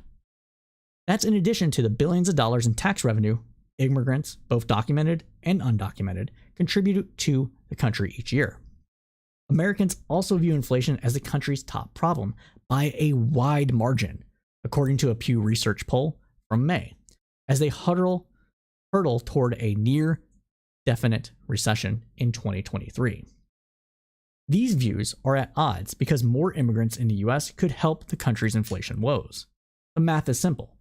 That's in addition to the billions of dollars in tax revenue immigrants, both documented and undocumented, contribute to the country each year. Americans also view inflation as the country's top problem by a wide margin, according to a Pew Research poll from May, as they hurtle toward a near definite recession in 2023. These views are at odds because more immigrants in the US could help the country's inflation woes. The math is simple.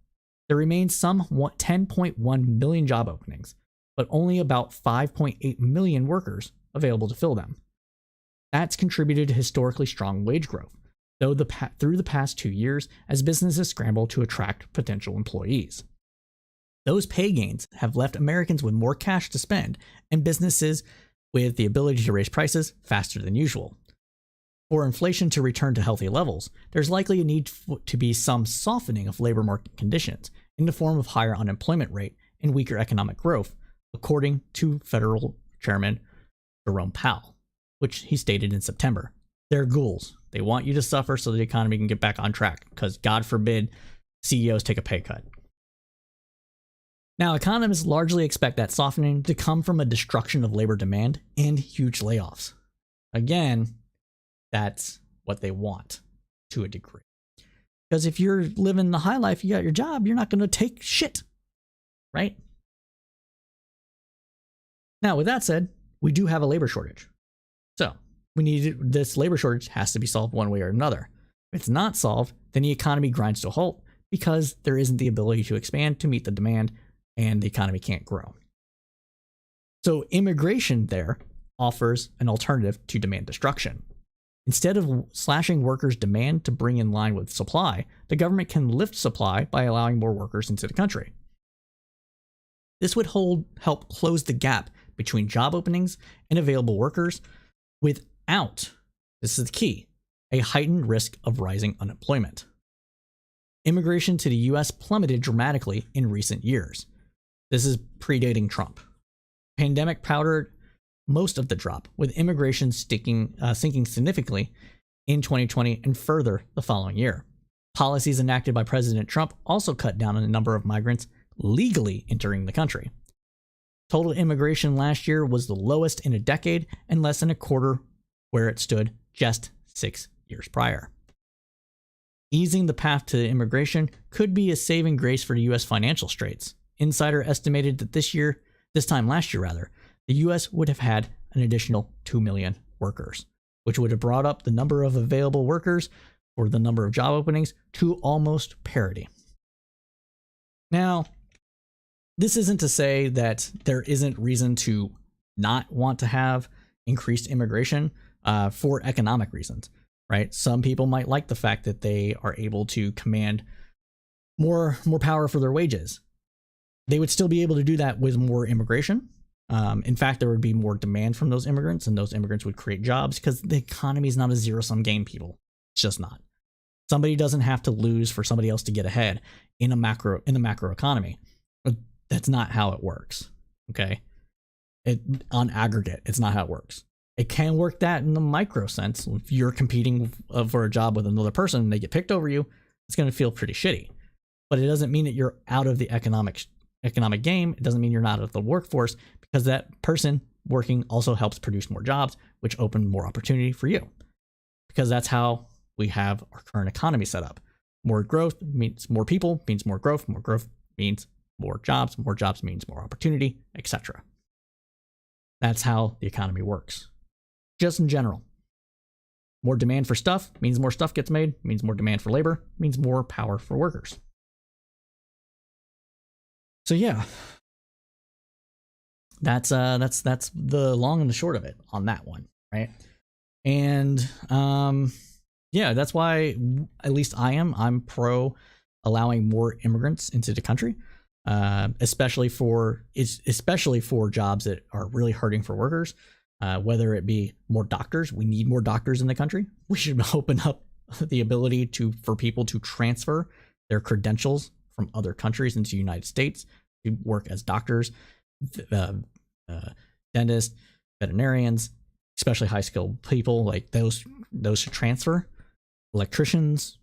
There remains some 10.1 million job openings, but only about 5.8 million workers available to fill them. That's contributed to historically strong wage growth, though through the past 2 years as businesses scramble to attract potential employees. Those pay gains have left Americans with more cash to spend and businesses with the ability to raise prices faster than usual. For inflation to return to healthy levels, there's likely a need to be some softening of labor market conditions in the form of higher unemployment rate and weaker economic growth, according to Federal Chairman Jerome Powell, which he stated in September. They're ghouls. They want you to suffer so the economy can get back on track, because God forbid CEOs take a pay cut. Now, economists largely expect that softening to come from a destruction of labor demand and huge layoffs. Again, that's what they want to a degree. Because if you're living the high life, you got your job, you're not going to take shit, right? Now, with that said, we do have a labor shortage. So this labor shortage has to be solved one way or another. If it's not solved, then the economy grinds to a halt because there isn't the ability to expand to meet the demand and the economy can't grow. So immigration there offers an alternative to demand destruction. Instead of slashing workers' demand to bring in line with supply, the government can lift supply by allowing more workers into the country. This would help close the gap between job openings and available workers without, this is the key, a heightened risk of rising unemployment. Immigration to the US plummeted dramatically in recent years. This is predating Trump. Pandemic powdered most of the drop, with immigration sinking significantly in 2020 and further the following year. Policies enacted by President Trump also cut down on the number of migrants legally entering the country. Total immigration last year was the lowest in a decade and less than a quarter where it stood just 6 years prior. Easing the path to immigration could be a saving grace for the U.S. financial straits. Insider estimated that this time last year, the U.S. would have had an additional 2 million workers, which would have brought up the number of available workers or the number of job openings to almost parity. Now, this isn't to say that there isn't reason to not want to have increased immigration for economic reasons, right? Some people might like the fact that they are able to command more power for their wages. They would still be able to do that with more immigration. In fact, there would be more demand from those immigrants, and those immigrants would create jobs, because the economy is not a zero-sum game, people. It's just not. Somebody doesn't have to lose for somebody else to get ahead in the macro economy. That's not how it works. Okay, on aggregate, it's not how it works. It can work that in the micro sense. If you're competing for a job with another person and they get picked over you, it's going to feel pretty shitty. But it doesn't mean that you're out of the economic game. It doesn't mean you're not out of the workforce, because that person working also helps produce more jobs, which open more opportunity for you. Because that's how we have our current economy set up. More growth means more people, means more growth means more jobs means more opportunity, etc. That's how the economy works. Just in general. More demand for stuff means more stuff gets made, means more demand for labor, means more power for workers. So yeah, that's the long and the short of it on that one, right? And yeah, that's why at least I'm pro allowing more immigrants into the country, especially for jobs that are really hurting for workers. Whether it be more doctors, we need more doctors in the country. We should open up the ability for people to transfer their credentials from other countries into the United States to work as doctors, dentists, veterinarians, especially high-skilled people. Like those should transfer. Electricians,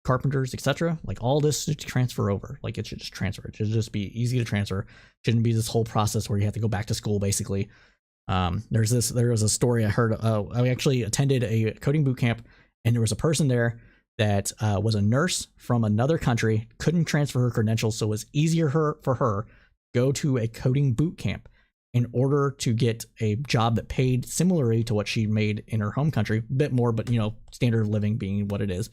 carpenters, etc. Like all this should transfer over. Like it should just transfer. It should just be easy to transfer. Shouldn't be this whole process where you have to go back to school, basically. There was a story I heard. I actually attended a coding boot camp, and there was a person there that was a nurse from another country, couldn't transfer her credentials, so it was easier for her to go to a coding boot camp in order to get a job that paid similarly to what she made in her home country, a bit more, but standard of living being what it is,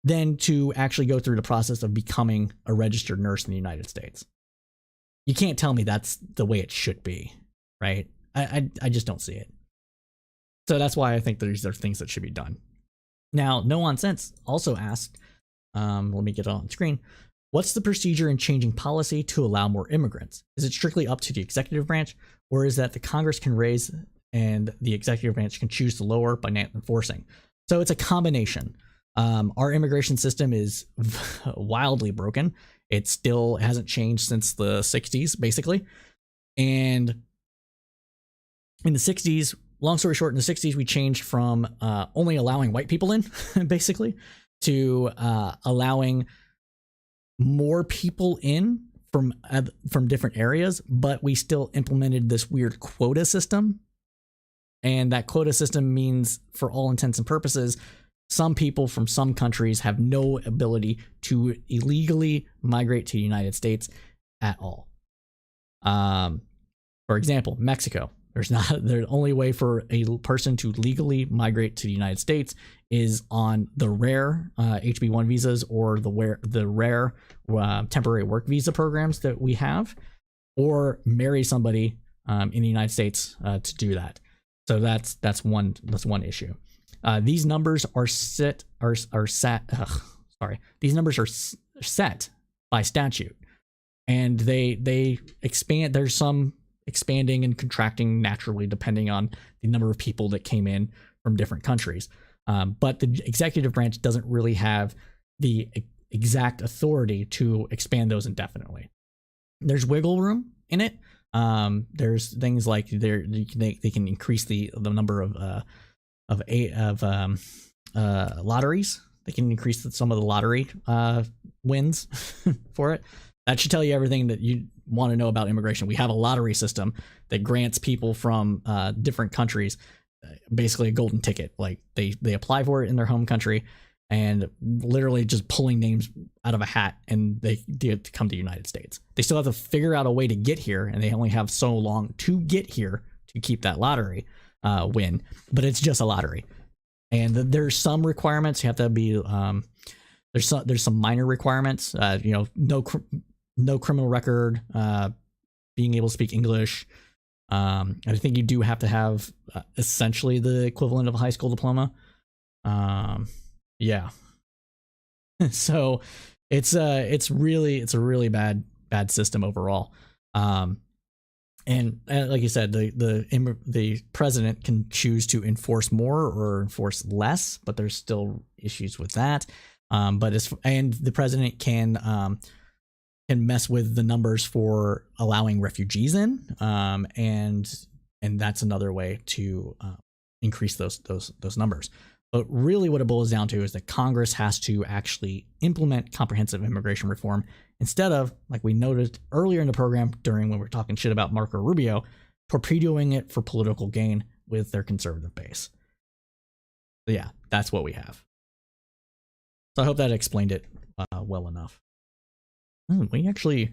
than to actually go through the process of becoming a registered nurse in the United States. You can't tell me that's the way it should be, right? I just don't see it. So that's why I think these are things that should be done. Now, No On Sense also asked, let me get it on screen, what's the procedure in changing policy to allow more immigrants? Is it strictly up to the executive branch, or is that the Congress can raise and the executive branch can choose to lower by not enforcing? So it's a combination. Our immigration system is wildly broken. It still hasn't changed since the 60s, basically. And in the 60s, long story short, in the 60s, we changed from only allowing white people in, basically, to allowing more people in from different areas, but we still implemented this weird quota system. And that quota system means, for all intents and purposes, some people from some countries have no ability to illegally migrate to the United States at all. For example, Mexico. The only way for a person to legally migrate to the United States is on the rare HB1 visas or the rare temporary work visa programs that we have, or marry somebody in the United States to do that. So that's one issue. These numbers are set by statute, and they expand. There's some expanding and contracting naturally depending on the number of people that came in from different countries. But the executive branch doesn't really have the exact authority to expand those indefinitely. There's wiggle room in it. There's things like they can increase the number of lotteries. They can increase some of the lottery wins for it. That should tell you everything that you want to know about immigration. We have a lottery system that grants people from different countries basically a golden ticket. Like they apply for it in their home country and literally just pulling names out of a hat, and they get to come to the United States. They still have to figure out a way to get here, and they only have so long to get here to keep that lottery win. But it's just a lottery, and there's some requirements. You have to be there's some minor requirements. no criminal record, being able to speak English. I think you do have to have essentially the equivalent of a high school diploma. Yeah. So it's a really bad system overall. And like you said, the president can choose to enforce more or enforce less, but there's still issues with that. And the president can mess with the numbers for allowing refugees in, and that's another way to increase those numbers. But really what it boils down to is that Congress has to actually implement comprehensive immigration reform instead of, like we noted earlier in the program when we were talking shit about Marco Rubio, torpedoing it for political gain with their conservative base. So yeah, that's what we have. So I hope that explained it well enough. We actually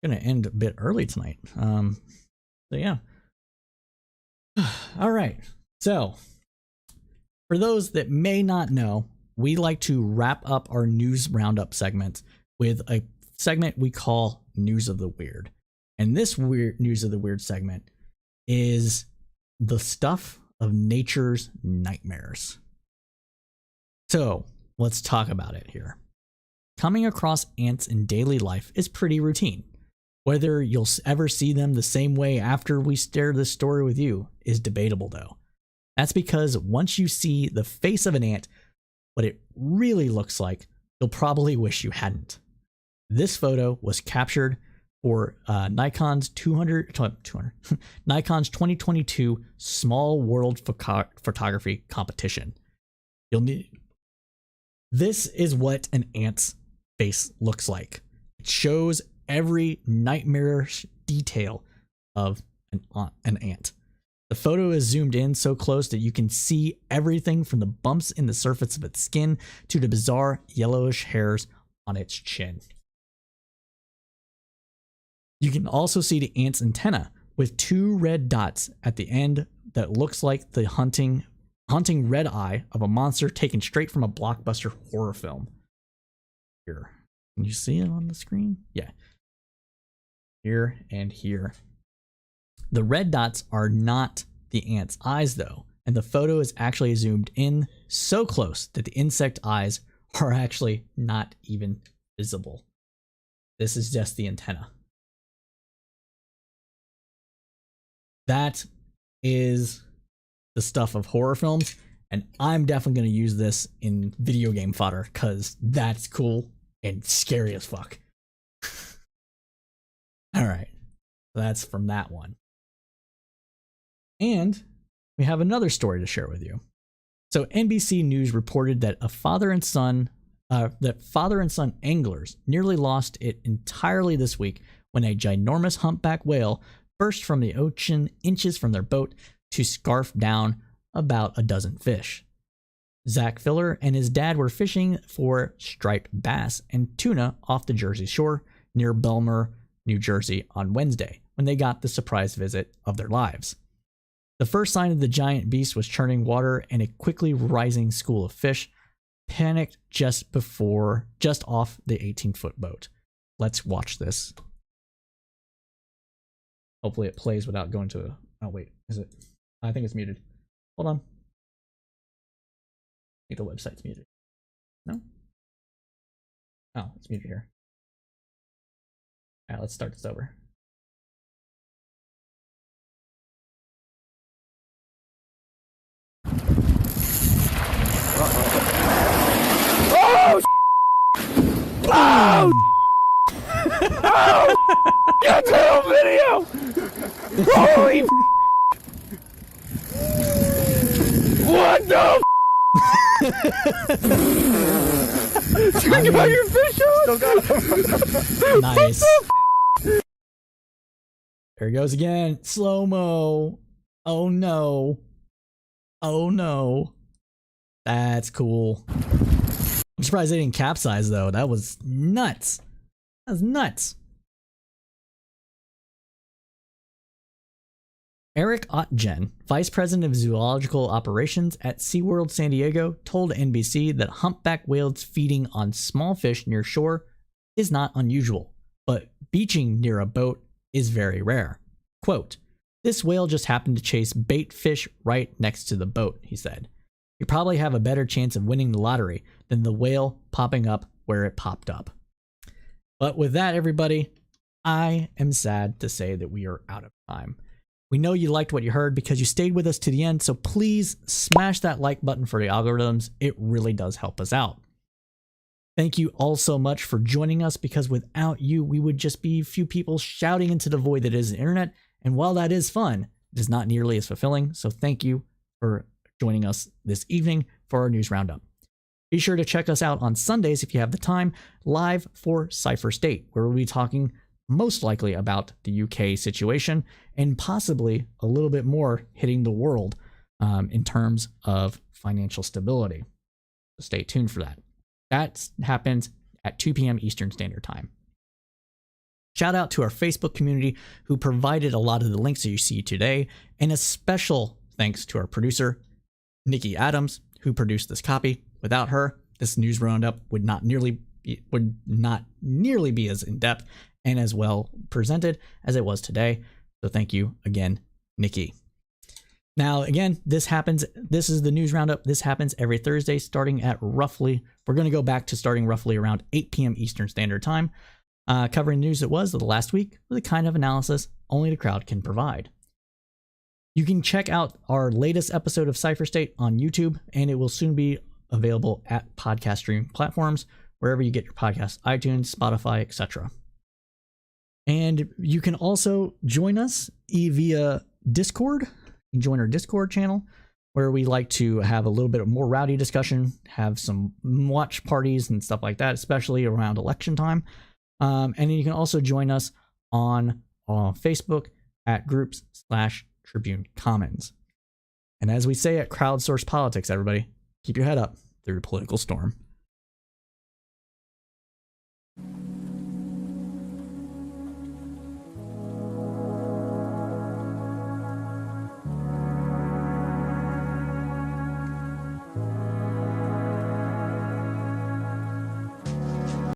going to end a bit early tonight. So yeah. All right. So for those that may not know, we like to wrap up our news roundup segment with a segment we call News of the Weird. And this weird News of the Weird segment is the stuff of nature's nightmares. So let's talk about it here. Coming across ants in daily life is pretty routine. Whether you'll ever see them the same way after we share this story with you is debatable though. That's because once you see the face of an ant, what it really looks like, you'll probably wish you hadn't. This photo was captured for Nikon's 2022 Small World Photography Competition. This is what an ant's face looks like. It shows every nightmarish detail of an ant. The photo is zoomed in so close that you can see everything from the bumps in the surface of its skin to the bizarre yellowish hairs on its chin. You can also see the ant's antenna with 2 red dots at the end that looks like the hunting red eye of a monster taken straight from a blockbuster horror film. Here. Can you see it on the screen? Yeah. Here and here. The red dots are not the ant's eyes though, and the photo is actually zoomed in so close that the insect eyes are actually not even visible. This is just the antenna. That is the stuff of horror films, and I'm definitely going to use this in video game fodder because that's cool and scary as fuck. All right, that's from that one. And we have another story to share with you. So NBC News reported that father and son anglers nearly lost it entirely this week when a ginormous humpback whale burst from the ocean inches from their boat to scarf down about a dozen fish. Zach Filler and his dad were fishing for striped bass and tuna off the Jersey Shore near Belmer, New Jersey on Wednesday when they got the surprise visit of their lives. The first sign of the giant beast was churning water, and a quickly rising school of fish panicked just off the 18-foot boat. Let's watch this. Hopefully it plays without going to oh wait, is it? I think it's muted. Hold on. I think the website's muted. No? Oh, it's muted here. Alright, let's start this over. Oh! Oh! Oh! Get to the video! Holy what the you got your fish on? Nice. There he goes again. Slow-mo. Oh no. Oh no. That's cool. I'm surprised they didn't capsize though. That was nuts. That was nuts. Eric Ottgen, Vice President of Zoological Operations at SeaWorld San Diego, told NBC that humpback whales feeding on small fish near shore is not unusual, but beaching near a boat is very rare. Quote, "This whale just happened to chase bait fish right next to the boat," he said. "You probably have a better chance of winning the lottery than the whale popping up where it popped up." But with that, everybody, I am sad to say that we are out of time. We know you liked what you heard because you stayed with us to the end, so please smash that like button for the algorithms. It really does help us out. Thank you all so much for joining us, because without you, we would just be a few people shouting into the void that is the internet. And while that is fun, it is not nearly as fulfilling. So thank you for joining us this evening for our news roundup. Be sure to check us out on Sundays if you have the time, live for Cypher State, where we'll be talking most likely about the UK situation and possibly a little bit more hitting the world in terms of financial stability. So stay tuned for that. That happens at 2 p.m. Eastern Standard Time. Shout out to our Facebook community who provided a lot of the links that you see today, and a special thanks to our producer, Nikki Adams, who produced this copy. Without her, this news roundup would not nearly be as in-depth and as well presented as it was today. So thank you again, Nikki. Now, again, this is the news roundup. This happens every Thursday starting at roughly, we're going to go back to starting roughly around 8 p.m. Eastern Standard Time, covering news that was of the last week with a kind of analysis only the crowd can provide. You can check out our latest episode of Cypher State on YouTube, and it will soon be available at podcast streaming platforms, wherever you get your podcasts, iTunes, Spotify, etc. And you can also join us via Discord. You can join our Discord channel, where we like to have a little bit of more rowdy discussion, have some watch parties and stuff like that, especially around election time. And then you can also join us on Facebook at groups/Tribune Commons. And as we say at Crowdsource Politics, everybody, keep your head up through the political storm.